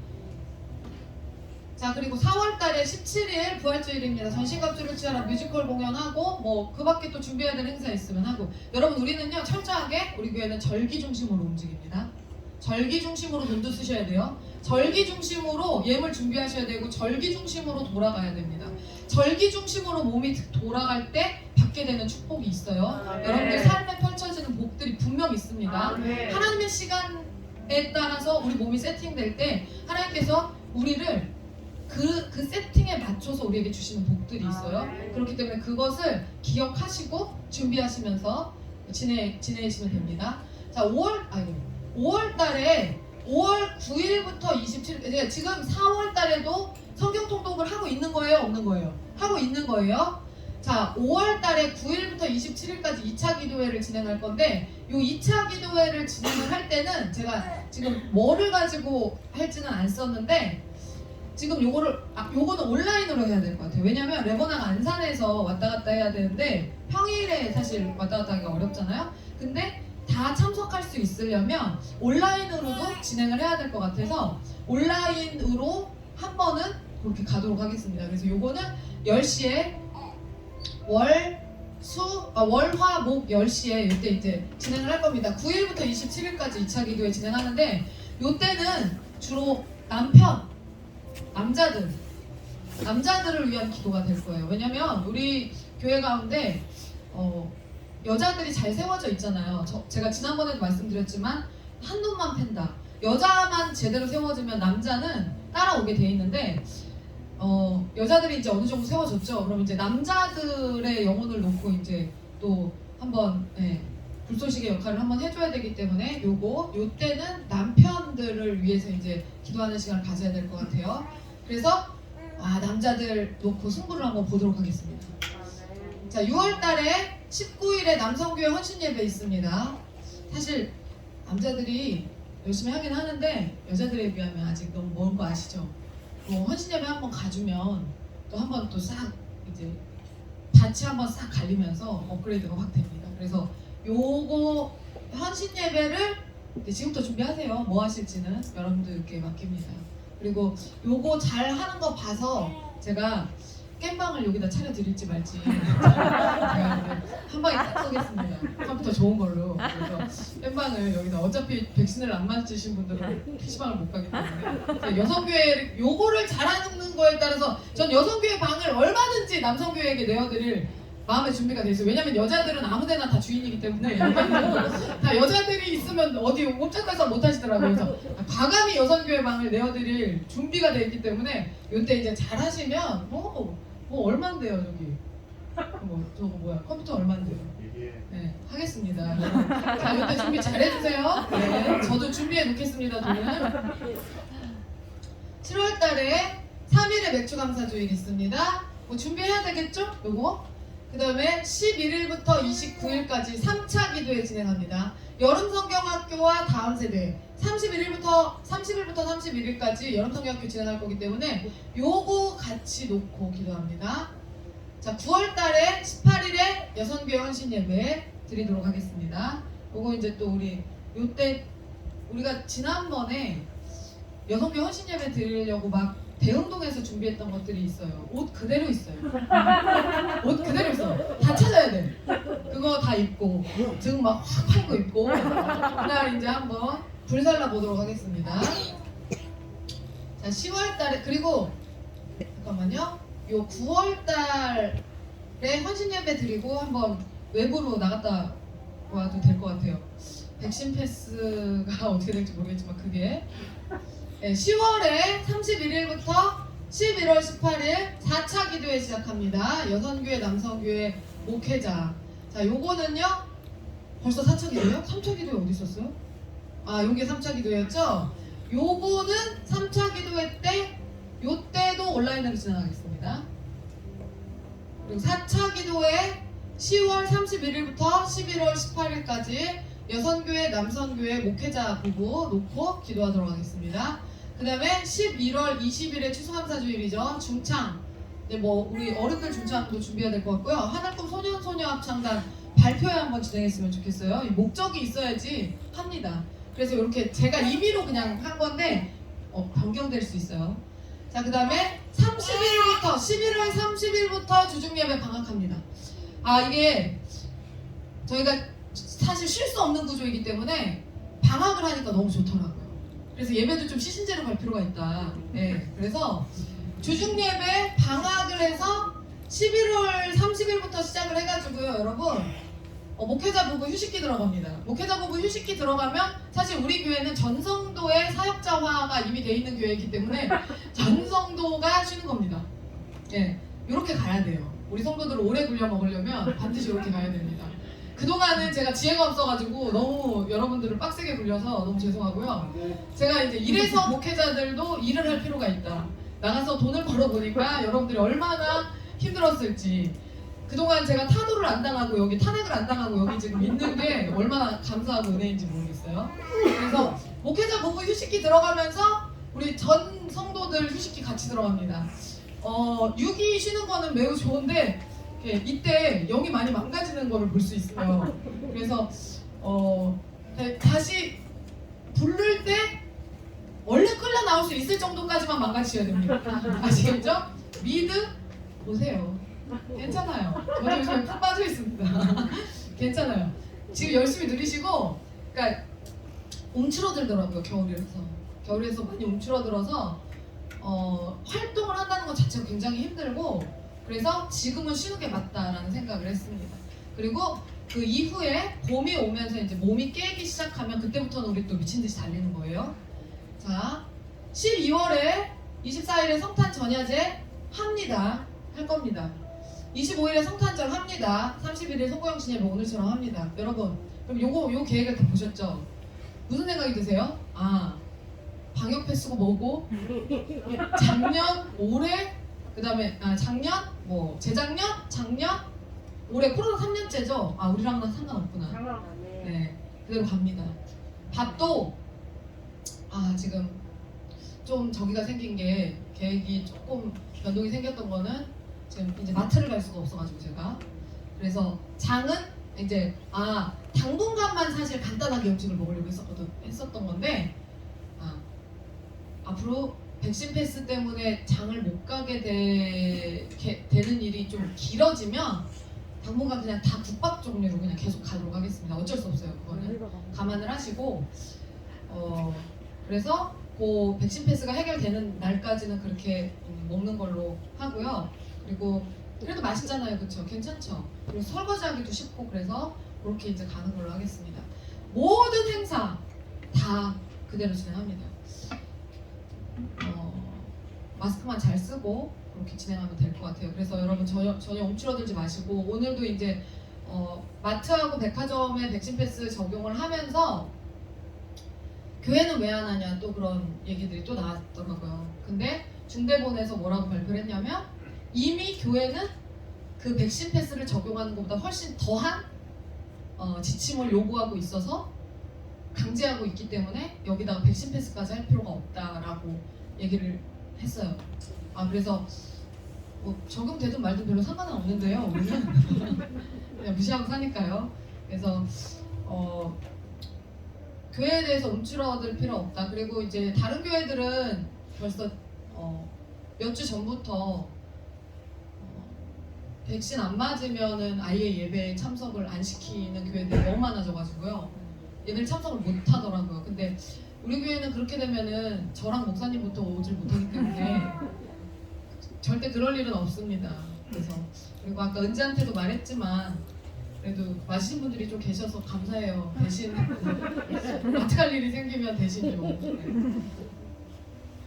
자 그리고 4월 달에 17일 부활주일입니다. 전신갑주를 취하라 뮤지컬 공연하고 뭐 그 밖에 또 준비해야 될 행사 있으면 하고 여러분 우리는요 철저하게 우리 교회는 절기 중심으로 움직입니다. 절기 중심으로 돈도 쓰셔야 돼요. 절기 중심으로 예물 준비하셔야 되고 절기 중심으로 돌아가야 됩니다. 절기 중심으로 몸이 돌아갈 때 받게 되는 축복이 있어요. 여러분들 삶에 펼쳐지는 복들이 분명 있습니다. 하나님의 시간에 따라서 우리 몸이 세팅될 때 하나님께서 우리를 그 세팅에 맞춰서 우리에게 주시는 복들이 있어요. 그렇기 때문에 그것을 기억하시고 준비하시면서 지내시면 됩니다. 자 5월 달에 5월 9일부터 27일 지금 4월 달에도 성경 통독을 하고 있는 거예요? 없는 거예요? 하고 있는 거예요. 자 5월 달에 9일부터 27일까지 2차 기도회를 진행할 건데 이 2차 기도회를 진행을 할 때는 제가 지금 뭐를 가지고 할지는 안 썼는데 지금 요거는 온라인으로 해야 될 것 같아요. 왜냐면 레고나가 안산에서 왔다 갔다 해야 되는데 평일에 사실 왔다 갔다 하기가 어렵잖아요. 근데 다 참석할 수 있으려면 온라인으로도 진행을 해야 될 것 같아서 온라인으로 한 번은 그렇게 가도록 하겠습니다. 그래서 요거는 10시에 월화 목 10시에 이때 이제 진행을 할 겁니다. 9일부터 27일까지 2차 기도회 진행하는데 요때는 주로 남자들을 위한 기도가 될 거예요. 왜냐면 우리 교회 가운데 여자들이 잘 세워져 있잖아요. 제가 지난번에도 말씀드렸지만 한 놈만 팬다. 여자만 제대로 세워지면 남자는 따라오게 돼 있는데 여자들이 이제 어느 정도 세워졌죠. 그럼 이제 남자들의 영혼을 놓고 이제 또 한번 불쏘시개 역할을 한번 해줘야 되기 때문에 요때는 남편들을 위해서 이제 기도하는 시간을 가져야 될 것 같아요. 그래서 남자들 놓고 승부를 한번 보도록 하겠습니다. 자 6월 달에 19일에 남성교회 헌신 예배 있습니다. 사실 남자들이 열심히 하긴 하는데 여자들에 비하면 아직 너무 먼 거 아시죠? 뭐 헌신예배 한번 가주면 또 한번 또 싹 이제 밭이 한번 싹 갈리면서 업그레이드가 확 됩니다. 그래서 요거 헌신예배를 지금부터 준비하세요. 뭐 하실지는 여러분들께 맡깁니다. 그리고 요거 잘 하는 거 봐서 제가 깸방을 여기다 차려드릴지 말지 제가 한 방에 딱 쏘겠습니다. 컴퓨터 좋은 걸로. 그래서 깸방을 여기다 어차피 백신을 안 맞으신 분들은 PC방을 못 가기 때문에 여성교회 요거를 잘하는 거에 따라서 전 여성교회 방을 얼마든지 남성교회에게 내어드릴 마음의 준비가 돼 있어요. 왜냐면 여자들은 아무데나 다 주인이기 때문에 다 여자들이 있으면 어디 꼼짝달싹 못 하시더라고요. 그래서 과감히 여성교회 방을 내어드릴 준비가 돼 있기 때문에 요때 이제 잘 하시면 뭐 얼만데요 저기 저거 뭐야 컴퓨터 얼만데요. 네 하겠습니다. 자 요때 준비 잘 해주세요. 네 저도 준비해 놓겠습니다. 저는 7월달에 3일의 맥주 감사주일 있습니다. 뭐 준비해야 되겠죠? 요거 그 다음에 11일부터 29일까지 3차 기도회 진행합니다. 여름성경학교와 다음 세대 30일부터 31일까지 여름성경학교 진행할 거기 때문에 요거 같이 놓고 기도합니다. 자 9월달에 18일에 여성교회 헌신예배 드리도록 하겠습니다. 요거 이제 또 우리 요때 우리가 지난번에 여성교회 헌신예배 드리려고 막 대흥동에서 준비했던 것들이 있어요. 옷 그대로 있어요. 옷 그대로 있어. 다 찾아야 돼. 그거 다 입고 등 막 확 파인 거 입고 그날 이제 한번 불살라 보도록 하겠습니다. 자 10월달에 그리고 잠깐만요. 요 9월달에 헌신예배 드리고 한번 외부로 나갔다 와도 될 것 같아요. 백신 패스가 어떻게 될지 모르겠지만 그게 네, 10월에 31일부터 11월 18일 4차 기도회 시작합니다. 여성교회, 남성교회, 목회자. 자, 요거는요. 벌써 4차 기도예요? 3차 기도회 어디 있었어요? 아, 요게 3차 기도회였죠? 요거는 3차 기도회 때, 요때도 온라인으로 진행하겠습니다. 그리고 4차 기도회 10월 31일부터 11월 18일까지 여성교회, 남성교회, 목회자 부부 놓고 기도하도록 하겠습니다. 그 다음에 11월 20일에 추수감사주일이죠. 중창. 이제 뭐 우리 어른들 중창도 준비해야 될 것 같고요. 하늘꿈 소년소녀 합창단 발표회 한번 진행했으면 좋겠어요. 이 목적이 있어야지 합니다. 그래서 이렇게 제가 임의로 그냥 한 건데 변경될 수 있어요. 자, 그 다음에 30일부터 11월 30일부터 주중예배 방학합니다. 아 이게 저희가 사실 쉴 수 없는 구조이기 때문에 방학을 하니까 너무 좋더라고요. 그래서 예배도 좀 시신제로 갈 필요가 있다. 네, 그래서 주중예배 방학을 해서 11월 30일부터 시작을 해가지고요, 여러분. 목회자 부부 휴식기 들어갑니다. 목회자 부부 휴식기 들어가면 사실 우리 교회는 전성도의 사역자화가 이미 돼 있는 교회이기 때문에 전성도가 쉬는 겁니다. 예, 이렇게 가야 돼요. 우리 성도들을 오래 굴려 먹으려면 반드시 이렇게 가야 됩니다. 그동안은 제가 지혜가 없어가지고 너무 여러분들을 빡세게 굴려서 너무 죄송하고요. 제가 이제 이래서 목회자들도 일을 할 필요가 있다. 나가서 돈을 벌어보니까 여러분들이 얼마나 힘들었을지. 그동안 제가 타도를 안 당하고 여기 탄핵을 안 당하고 여기 지금 있는 게 얼마나 감사하고 은혜인지 모르겠어요. 그래서 목회자 부부 휴식기 들어가면서 우리 전 성도들 휴식기 같이 들어갑니다. 6이 쉬는 거는 매우 좋은데 이때 영이 많이 망가지는 거를 볼 수 있어요. 그래서 다시 부를 때 원래 끌려 나올 수 있을 정도까지만 망가지셔야 됩니다. 아시겠죠? 미드 보세요. 괜찮아요. 저는 요즘에 푹 빠져 있습니다. 괜찮아요. 지금 열심히 누리시고, 그러니까 움츠러들더라고요. 겨울에서 많이 움츠러들어서 활동을 한다는 것 자체가 굉장히 힘들고, 그래서 지금은 쉬는 게 맞다라는 생각을 했습니다. 그리고 그 이후에 봄이 오면서 이제 몸이 깨기 시작하면 그때부터는 우리 또 미친 듯이 달리는 거예요. 자, 12월에 24일에 성탄 전야제 합니다. 할 겁니다. 25일에 성탄절 합니다. 31일 송구영신 예배 오늘처럼 합니다. 여러분, 그럼 요 계획을 다 보셨죠? 무슨 생각이 드세요? 아, 방역 패스고 뭐고 작년, 올해, 그 다음에 작년, 뭐 재작년, 작년, 올해 코로나 3년째죠? 아, 우리랑은 상관없구나. 네, 그대로 갑니다. 밥도 지금 좀 저기가 생긴 게 계획이 조금 변동이 생겼던 거는 지금 이제 마트를 갈 수가 없어가지고 제가 그래서 장은 이제 당분간만 사실 간단하게 음식을 먹으려고 했었던 건데 앞으로 백신 패스 때문에 장을 못 가게 되는 일이 좀 길어지면 당분간 그냥 다 국밥 종류로 그냥 계속 가도록 하겠습니다. 어쩔 수 없어요. 그거는 감안을 하시고 그래서 그 백신 패스가 해결되는 날까지는 그렇게 먹는 걸로 하고요. 그리고 그래도 맛있잖아요, 그렇죠? 괜찮죠? 그리고 설거지하기도 쉽고 그래서 그렇게 이제 가는 걸로 하겠습니다. 모든 행사 다 그대로 진행합니다. 마스크만 잘 쓰고 그렇게 진행하면 될 것 같아요. 그래서 여러분 전혀 움츠러들지 마시고 오늘도 이제 마트하고 백화점에 백신 패스 적용을 하면서 교회는 왜 안 하냐 또 그런 얘기들이 또 나왔더라고요. 근데 중대본에서 뭐라고 발표를 했냐면 이미 교회는 그 백신 패스를 적용하는 것보다 훨씬 더한 지침을 요구하고 있어서 강제하고 있기 때문에 여기다가 백신 패스까지 할 필요가 없다라고 얘기를 했어요. 그래서 뭐 적용되든 말든 별로 상관은 없는데요. 우리는 그냥 무시하고 사니까요. 그래서 교회에 대해서 움츠러들 필요 없다. 그리고 이제 다른 교회들은 벌써 몇 주 전부터 백신 안 맞으면은 아예 예배에 참석을 안 시키는 교회들이 너무 많아져가지고요. 얘들 참석을 못 하더라고요. 근데 우리 교회는 그렇게 되면은 저랑 목사님부터 오질 못하기 때문에 절대 그럴 일은 없습니다. 그래서 그리고 아까 은지한테도 말했지만 그래도 마시는 분들이 좀 계셔서 감사해요. 대신 마트 갈 일이 생기면 대신 좀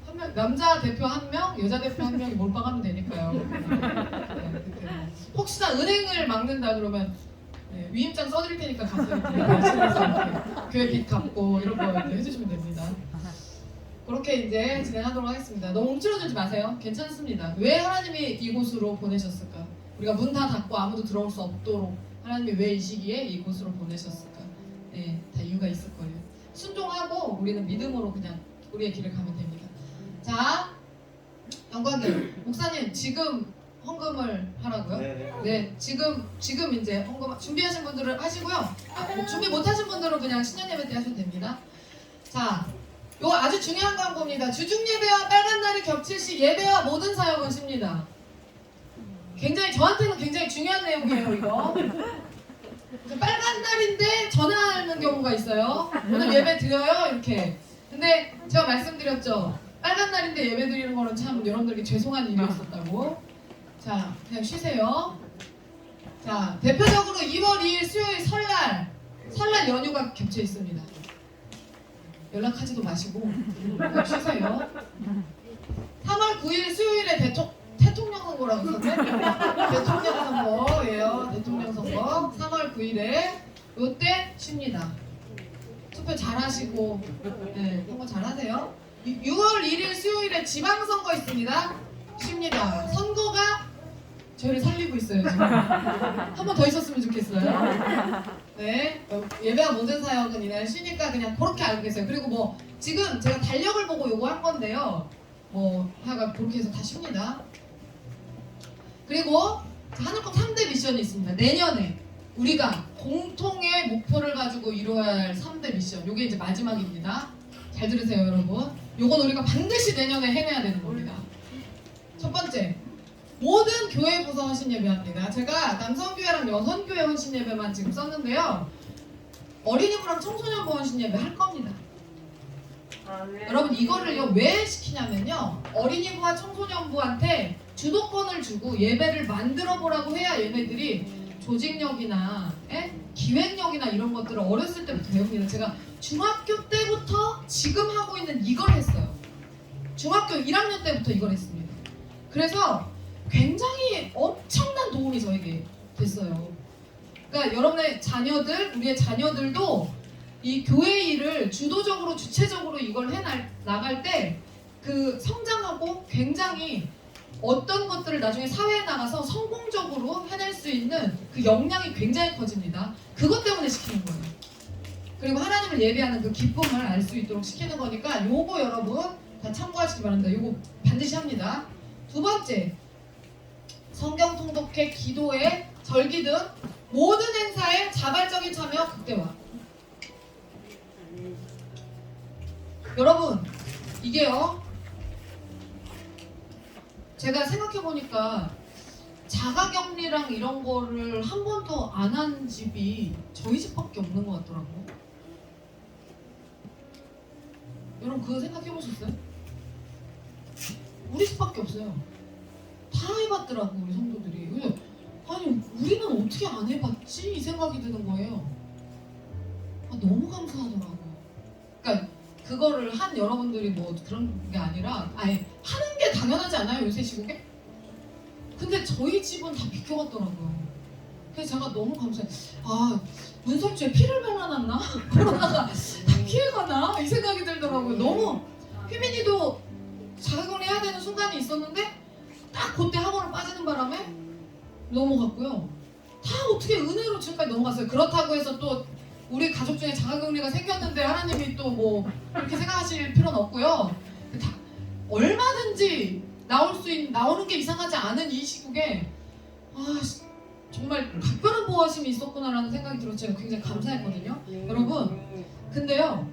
한 명, 남자 대표 1명, 여자 대표 1명이 몰빵하면 되니까요. 네, 혹시나 은행을 막는다 그러면 위임장 써드릴 테니까 가서 이렇게 교회 빚 갚고 이런 거 이제 해주시면 됩니다. 그렇게 이제 진행하도록 하겠습니다. 너무 움츠러들지 마세요. 괜찮습니다. 왜 하나님이 이곳으로 보내셨을까? 우리가 문 다 닫고 아무도 들어올 수 없도록 하나님이 왜 이 시기에 이곳으로 보내셨을까? 네, 다 이유가 있을 거예요. 순종하고 우리는 믿음으로 그냥 우리의 길을 가면 됩니다. 자, 영광님 목사님 지금 헌금을 하라고요? 네, 지금 이제 헌금 준비하신 분들은 하시고요. 준비 못하신 분들은 그냥 신년 예배 때 하셔도 됩니다. 자, 이거 아주 중요한 광고입니다. 주중 예배와 빨간 날이 겹칠 시 예배와 모든 사역은 쉽니다. 저한테는 굉장히 중요한 내용이에요, 이거. 빨간 날인데 전화하는 경우가 있어요. 오늘 예배 드려요, 이렇게. 근데 제가 말씀드렸죠. 빨간 날인데 예배 드리는 거는 참 여러분들에게 죄송한 일이었었다고. 자, 그냥 쉬세요. 자, 대표적으로 2월 2일 수요일 설날 연휴가 겹쳐 있습니다. 연락하지도 마시고 그냥 쉬세요. 3월 9일 수요일에 대통령 선거라고 썼네? 대통령 선거예요. 대통령 선거 3월 9일에 요때 쉽니다. 투표 잘 하시고 선거 잘 하세요. 6월 1일 수요일에 지방선거 있습니다. 쉽니다. 선거가 저희를 살리고 있어요. 지금 한 번 더 있었으면 좋겠어요. 네, 예배와 모든 사역은 이날 쉬니까 그냥 그렇게 알고 계세요. 그리고 뭐 지금 제가 달력을 보고 요거 한 건데요. 뭐 하여간 그렇게 해서 다 쉽니다. 그리고 하늘kom 3대 미션이 있습니다. 내년에 우리가 공통의 목표를 가지고 이루어야 할 3대 미션. 요게 이제 마지막입니다. 잘 들으세요, 여러분. 요건 우리가 반드시 내년에 해내야 되는 겁니다. 첫 번째, 모든 교회 부서 헌신 예배합니다. 제가 남성교회랑 여성교회 헌신 예배만 지금 썼는데요. 어린이부랑 청소년부 헌신 예배 할 겁니다. 여러분 이거를요 왜 시키냐면요. 어린이부와 청소년부한테 주도권을 주고 예배를 만들어 보라고 해야 얘네들이 조직력이나 기획력이나 이런 것들을 어렸을 때부터 배웁니다. 제가 중학교 때부터 지금 하고 있는 이걸 했어요. 중학교 1학년 때부터 이걸 했습니다. 그래서 굉장히 엄청난 도움이 저에게 됐어요. 그러니까 여러분의 자녀들, 우리의 자녀들도 이 교회 일을 주도적으로 주체적으로 이걸 나갈 때 그 성장하고 굉장히 어떤 것들을 나중에 사회에 나가서 성공적으로 해낼 수 있는 그 역량이 굉장히 커집니다. 그것 때문에 시키는 거예요. 그리고 하나님을 예배하는 그 기쁨을 알 수 있도록 시키는 거니까 요거 여러분 다 참고하시기 바랍니다. 요거 반드시 합니다. 두 번째, 성경 통독회, 기도회, 절기 등 모든 행사에 자발적인 참여 극대화. 여러분 이게요, 제가 생각해보니까 자가격리랑 이런 거를 한 번도 안 한 집이 저희 집밖에 없는 것 같더라고요. 여러분 그거 생각해보셨어요? 우리 집밖에 없어요. 다 해봤더라고 우리 성도들이. 그래서 아니 우리는 어떻게 안 해봤지? 이 생각이 드는 거예요. 아, 너무 감사하더라고요. 그러니까 그거를 한 여러분들이 뭐 그런 게 아니라 아예 하는 게 당연하지 않아요 요새 시국에? 근데 저희 집은 다 비켜갔더라고요. 그래서 제가 너무 감사해요. 아, 문설주에 피를 발라놨나? 코로나가 다 피해가나? 이 생각이 들더라고요. 너무 휘민이도 자가격리 해야 되는 순간이 있었는데 딱 그때 학원을 빠지는 바람에 넘어갔고요. 다 어떻게 은혜로 지금까지 넘어갔어요. 그렇다고 해서 또 우리 가족 중에 자가격리가 생겼는데 하나님이 또 뭐 그렇게 생각하실 필요는 없고요. 다 얼마든지 나오는 게 이상하지 않은 이 시국에 정말 각별한 보호하심이 있었구나라는 생각이 들어서 제가 굉장히 감사했거든요. 여러분, 근데요,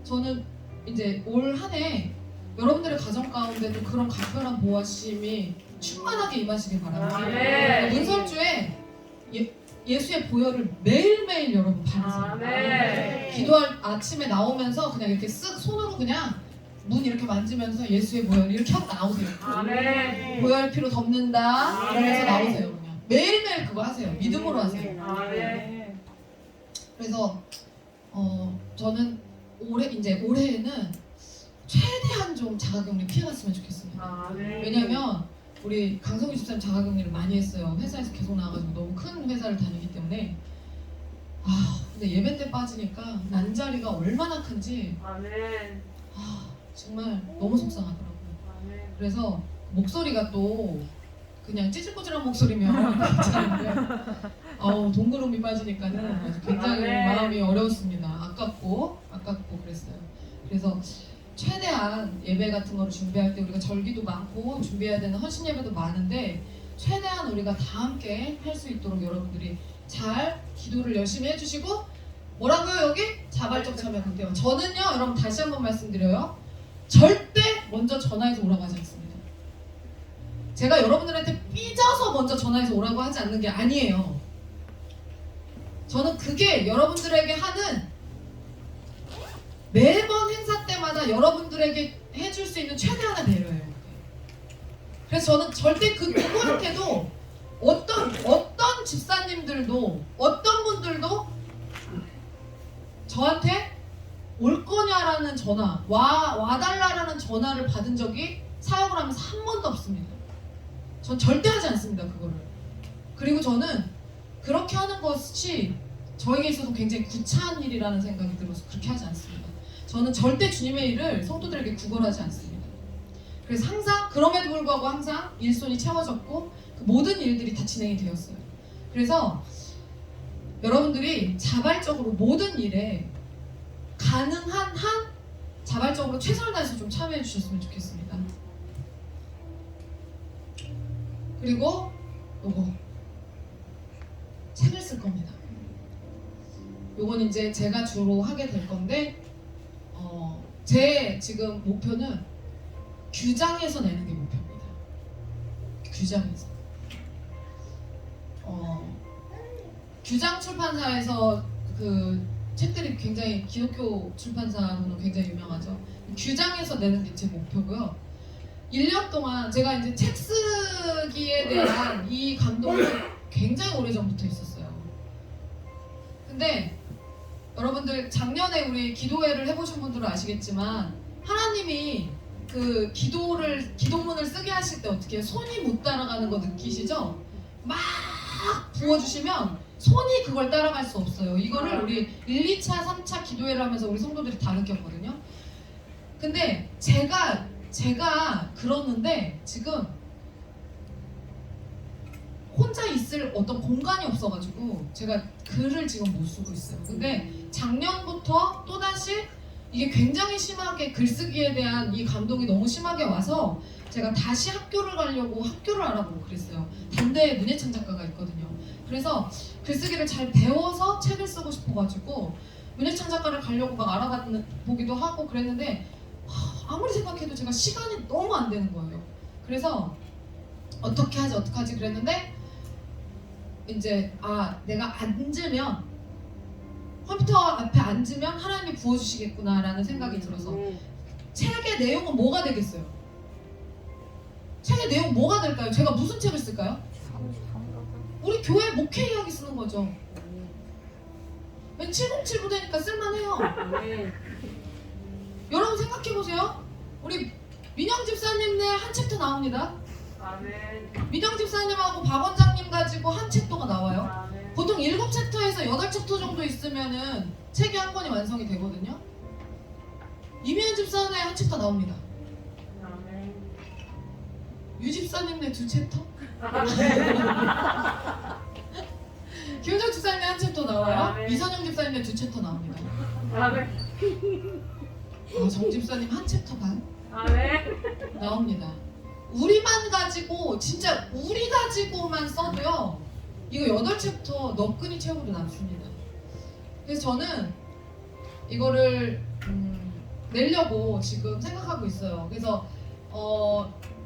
저는 이제 올 한 해 여러분들의 가정 가운데도 그런 각별한 보호하심이 충만하게 임하시길 바랍니다. 문설주에 예수의 보혈을 매일매일 여러분 바르세요. 기도할 아침에 나오면서 그냥 이렇게 쓱 손으로 그냥 문 이렇게 만지면서 예수의 보혈 이렇게 하고 나오세요. 보혈 피로 덮는다 이러면서 나오세요. 그냥 매일매일 그거 하세요. 믿음으로 하세요. 그래서 저는 올해에는 최대한 좀 자가격리 피해갔으면 좋겠습니다. 왜냐면 우리 강성규 집사님 자가격리를 많이 했어요. 회사에서 계속 나와가지고 너무 큰 회사를 다니기 때문에. 근데 예배 때 빠지니까 난자리가 얼마나 큰지 정말 너무 속상하더라고요. 그래서 목소리가 또 그냥 찌질꼬질한 목소리면 괜찮은데 동그름이 빠지니까는 아주 굉장히 마음이 어려웠습니다. 아깝고 그랬어요. 그래서 최대한 예배 같은 거를 준비할 때 우리가 절기도 많고 준비해야 되는 헌신 예배도 많은데 최대한 우리가 다 함께 할 수 있도록 여러분들이 잘 기도를 열심히 해주시고 뭐라고요 여기? 자발적 참여 극대화. 저는요 여러분 다시 한번 말씀드려요. 절대 먼저 전화해서 오라고 하지 않습니다. 제가 여러분들한테 삐져서 먼저 전화해서 오라고 하지 않는 게 아니에요. 저는 그게 여러분들에게 하는 매번 행사 때마다 여러분들에게 해줄 수 있는 최대한의 배려예요. 그래서 저는 절대 그 누구한테도 어떤 집사님들도 어떤 분들도 저한테 올 거냐라는 전화, 와달라라는 전화를 받은 적이 사역을 하면서 한 번도 없습니다. 전 절대 하지 않습니다, 그거를. 그리고 저는 그렇게 하는 것이 저에게 있어서 굉장히 구차한 일이라는 생각이 들어서 그렇게 하지 않습니다. 저는 절대 주님의 일을 성도들에게 구걸하지 않습니다. 그래서 항상 그럼에도 불구하고 항상 일손이 채워졌고 그 모든 일들이 다 진행이 되었어요. 그래서 여러분들이 자발적으로 모든 일에 가능한 한 자발적으로 최선을 다해서 좀 참여해 주셨으면 좋겠습니다. 그리고 요거 책을 쓸 겁니다. 요건 이제 제가 주로 하게 될 건데 제 지금 목표는 규장에서 내는 게 목표입니다. 규장에서. 규장 출판사에서 그 책들이 굉장히 기독교 출판사로는 굉장히 유명하죠. 규장에서 내는 게 제 목표고요. 1년 동안 제가 이제 책 쓰기에 대한 이 감동은 굉장히 오래전부터 있었어요. 근데 여러분들 작년에 우리 기도회를 해보신 분들은 아시겠지만 하나님이 그 기도문을 쓰게 하실 때 어떻게 손이 못 따라가는 거 느끼시죠? 막 부어주시면 손이 그걸 따라갈 수 없어요. 이거를 우리 1, 2차, 3차 기도회를 하면서 우리 성도들이 다 느꼈거든요. 근데 제가 그러는데 지금 혼자 있을 어떤 공간이 없어가지고 제가 글을 지금 못 쓰고 있어요. 근데 작년부터 그때부터 또다시 이게 굉장히 심하게 글쓰기에 대한 이 감동이 너무 심하게 와서 제가 다시 학교를 가려고 학교를 알아보고 그랬어요. 단대에 문예찬 작가가 있거든요. 그래서 글쓰기를 잘 배워서 책을 쓰고 싶어가지고 문예찬 작가를 가려고 막 알아보기도 하고 그랬는데 아무리 생각해도 제가 시간이 너무 안 되는 거예요. 그래서 어떻게 하지 그랬는데 이제 내가 앉으면 컴퓨터 앞에 앉으면 하나님이 부어주시겠구나라는 생각이 들어서 책의 내용은 뭐가 되겠어요? 책의 내용 뭐가 될까요? 제가 무슨 책을 쓸까요? 우리 교회 목회 이야기 쓰는 거죠. 707 부대니까 쓸만해요. 여러분 생각해보세요. 우리 민영 집사님네 한 챕터 나옵니다. 민영 집사님하고 박 원장님 가지고 한 챕터가 나와요. 보통 7챕터에서 8챕터 정도 있으면은 책이 한 권이 완성이 되거든요. 이미연 집사님네 한 챕터 나옵니다. 유 집사님네 2챕터? 김은정 집사님네 한 챕터 나와요. 이선영 집사님네 2챕터 나옵니다. 정 집사님 한 챕터 반? 나옵니다. 우리만 가지고 진짜 우리 가지고만 써도요 이거 8챕터 너끈히 채워도 남습니다. 그래서 저는 이거를 내려고 지금 생각하고 있어요. 그래서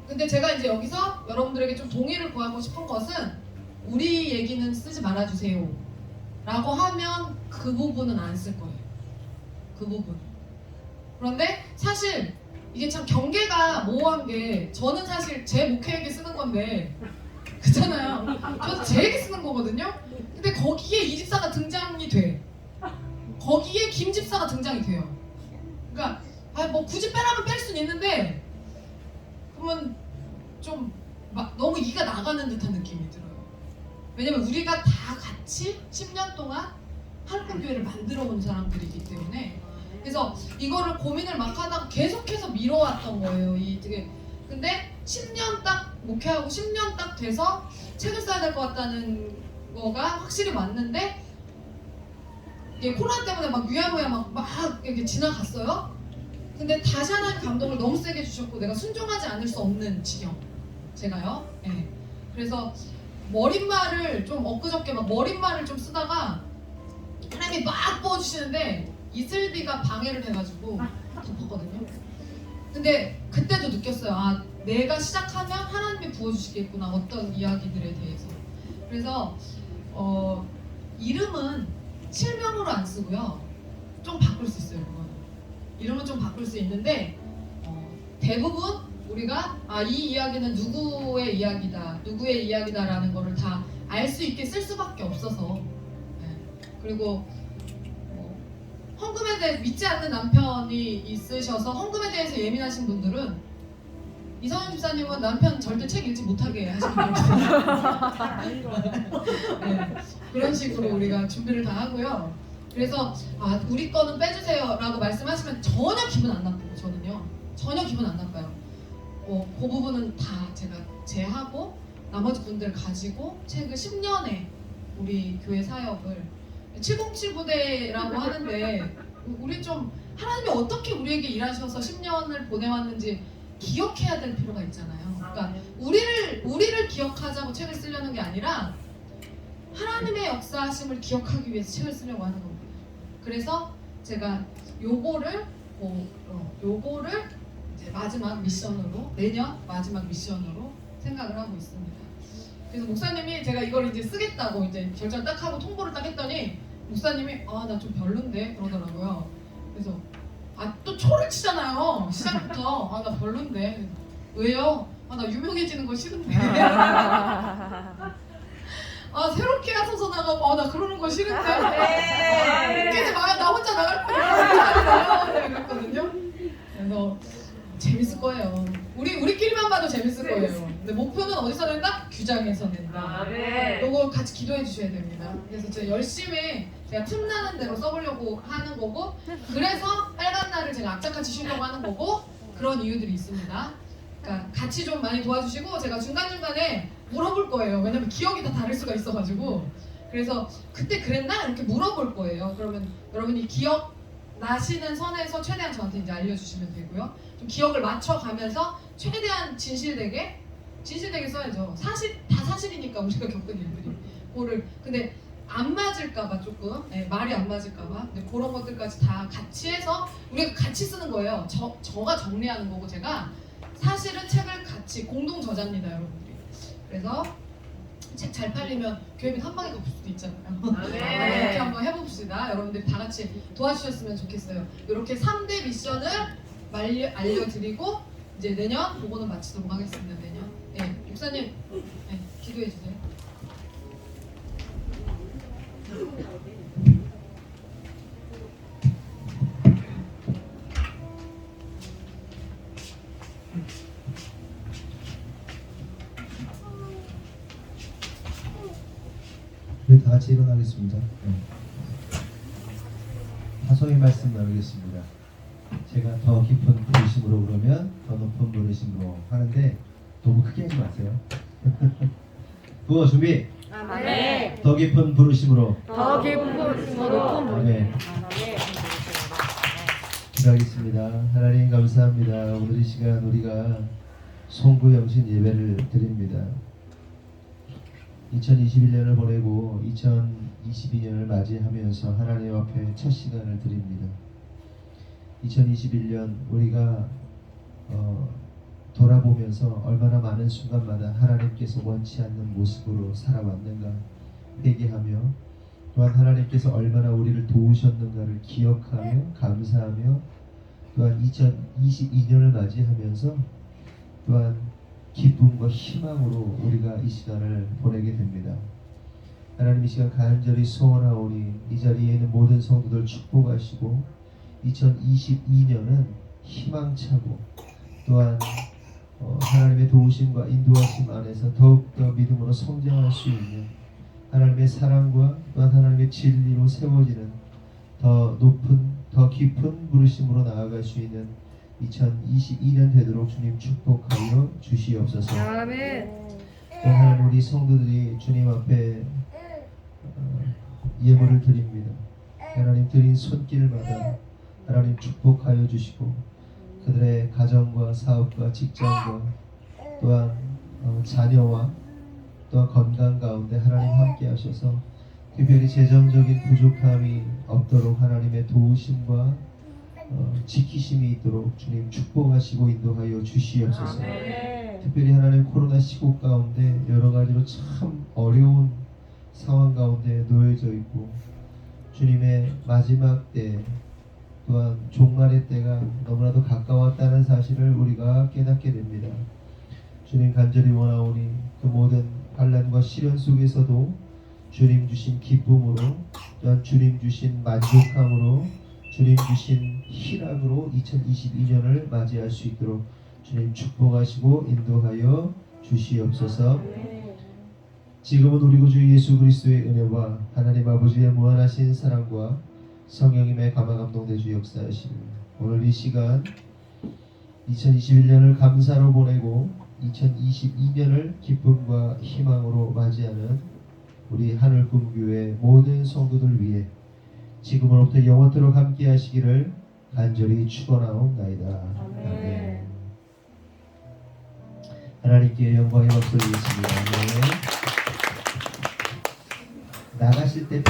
근데 제가 이제 여기서 여러분들에게 좀 동의를 구하고 싶은 것은 우리 얘기는 쓰지 말아주세요 라고 하면 그 부분은 안 쓸 거예요. 그 부분. 그런데 사실 이게 참 경계가 모호한 게 저는 사실 제 목회에게 쓰는 건데 그렇잖아요. 저도 제 얘기 쓰는 거거든요. 근데 거기에 이 집사가 등장이 돼. 거기에 김 집사가 등장이 돼요. 그러니까 뭐 굳이 빼라면 뺄 수는 있는데 그러면 좀 막 너무 이가 나가는 듯한 느낌이 들어요. 왜냐면 우리가 다 같이 10년 동안 한국교회를 만들어 온 사람들이기 때문에 그래서 이거를 고민을 막 하다가 계속해서 미뤄왔던 거예요. 근데 10년 딱 목회하고 10년 딱 돼서 책을 써야 될 것 같다는 거가 확실히 맞는데 이게 코로나 때문에 막 유야무야 막 이렇게 지나갔어요. 근데 다시 하나의 감동을 너무 세게 주셨고 내가 순종하지 않을 수 없는 지경 제가요. 네. 그래서 머릿말을 좀 엊그저께 막 머릿말을 좀 쓰다가 하나님이 막 부어주시는데 이슬비가 방해를 해가지고 덮었거든요. 근데 그때도 느꼈어요. 내가 시작하면 하나님이 부어주시겠구나 어떤 이야기들에 대해서. 그래서 이름은 실명으로 안 쓰고요. 좀 바꿀 수 있어요. 그거는. 이름은 좀 바꿀 수 있는데 대부분 우리가 이 이야기는 누구의 이야기다라는 거를 다 알 수 있게 쓸 수밖에 없어서. 네. 그리고 헌금에 대해 믿지 않는 남편이 있으셔서 헌금에 대해서 예민하신 분들은 이성현 집사님은 남편 절대 책 읽지 못하게 하시는 거예요. 네, 그런 식으로 우리가 준비를 다 하고요. 그래서 우리 거는 빼주세요 라고 말씀하시면 전혀 기분 안 나쁘고 저는요 전혀 기분 안 나빠요. 그 부분은 다 제가 제하고 나머지 분들 가지고 책을 10년에 우리 교회 사역을 707 부대라고 하는데 우리 좀 하나님이 어떻게 우리에게 일하셔서 10년을 보내왔는지 기억해야 될 필요가 있잖아요. 그러니까 우리를 기억하자고 책을 쓰려는 게 아니라 하나님의 역사하심을 기억하기 위해서 책을 쓰려고 하는 겁니다. 그래서 제가 요거를 이제 마지막 미션으로 내년 마지막 미션으로 생각을 하고 있습니다. 그래서 목사님이 제가 이걸 이제 쓰겠다고 이제 결정 딱 하고 통보를 딱 했더니 목사님이 나 좀 별론데 그러더라고요. 그래서 또 초를 치잖아요. 시작부터 나 별론데 왜요? 나 유명해지는 거 싫은데 새롭게 하소서 나가고 나 그러는 거 싫은데 웃기지 마요. 나 혼자 나갈 거야. 그랬거든요. 그래서 재밌을 거예요. 우리끼리만 봐도 재밌을 거예요. 근데 목표는 어디서 낸다? 규장에서 낸다. 요거 같이 기도해 주셔야 됩니다. 그래서 제가 열심히 제가 틈나는 대로 써보려고 하는 거고 그래서 빨간 날을 제가 악착같이 쉬려고 하는 거고 그런 이유들이 있습니다. 그러니까 같이 좀 많이 도와주시고 제가 중간중간에 물어볼 거예요. 왜냐면 기억이 다 다를 수가 있어가지고 그래서 그때 그랬나? 이렇게 물어볼 거예요. 그러면 여러분이 기억 나시는 선에서 최대한 저한테 이제 알려주시면 되고요. 좀 기억을 맞춰가면서 최대한 진실되게 써야죠. 다 사실이니까 우리가 겪은 일들이. 그거를 근데 안 맞을까봐 조금 말이 안 맞을까봐 근데 그런 것들까지 다 같이 해서 우리가 같이 쓰는 거예요. 저가 정리하는 거고 제가 사실은 책을 같이 공동 저자입니다, 여러분들이. 그래서 책 잘 팔리면 교회비 한 방에 갚을 수도 있잖아요. 이렇게 한번 해봅시다. 여러분들 다 같이 도와주셨으면 좋겠어요. 이렇게 3대 미션을 알려드리고 이제 내년 보고는 마치도록 하겠습니다. 내년. 목사님 기도해 주세요. 우리 다 같이 일어나겠습니다. 다소의 말씀 나누겠습니다. 제가 더 깊은 부르심으로 그러면 더 높은 부르심으로 하는데 너무 크게 하지 마세요. 구호 준비. 아멘. 더 깊은 부르심으로. 더 깊은 부르심으로 아멘. 기도하겠습니다. 하나님 감사합니다. 오늘 이 시간 우리가 송구 영신 예배를 드립니다. 2021년을 보내고 2022년을 맞이하면서 하나님 앞에 첫 시간을 드립니다. 2021년 우리가 돌아보면서 얼마나 많은 순간마다 하나님께서 원치 않는 모습으로 살아왔는가 회개하며 또한 하나님께서 얼마나 우리를 도우셨는가를 기억하며 감사하며 또한 2022년을 맞이하면서 또한 기쁨과 희망으로 우리가 이 시간을 보내게 됩니다. 하나님 이 시간 간절히 소원하오니 이 자리에 있는 모든 성도들 축복하시고 2022년은 희망차고 또한 하나님의 도우심과 인도하심 안에서 더욱더 믿음으로 성장할 수 있는 하나님의 사랑과 또한 하나님의 진리로 세워지는 더 높은 더 깊은 부르심으로 나아갈 수 있는 2022년 되도록 주님 축복하여 주시옵소서. 아멘. 또 하나님 우리 성도들이 주님 앞에 예물을 드립니다. 하나님 드린 손길마다 하나님 축복하여 주시고 그들의 가정과 사업과 직장과 또한 자녀와 또한 건강 가운데 하나님 함께 하셔서 특별히 재정적인 부족함이 없도록 하나님의 도우심과 지키심이 있도록 주님 축복하시고 인도하여 주시옵소서. 특별히 하나님 코로나 시국 가운데 여러 가지로 참 어려운 상황 가운데 놓여져 있고 주님의 마지막 때 또한 종말의 때가 너무나도 가까웠다는 사실을 우리가 깨닫게 됩니다. 주님 간절히 원하오니 그 모든 환난과 시련 속에서도 주님 주신 기쁨으로 또한 주님 주신 만족함으로 주님 주신 희락으로 2022년을 맞이할 수 있도록 주님 축복하시고 인도하여 주시옵소서. 지금은 우리 구주 예수 그리스도의 은혜와 하나님 아버지의 무한하신 사랑과 성령님의 감화 감동되주 역사하시니 오늘 이 시간 2021년을 감사로 보내고 2022년을 기쁨과 희망으로 맞이하는 우리 하늘꿈교회 모든 성도들 위해 지금으로부터 영원토록 함께 하시기를 간절히 축원하옵나이다. 아멘. 하나님께 영광의 박수 드리겠습니다. 아멘. 나가실 때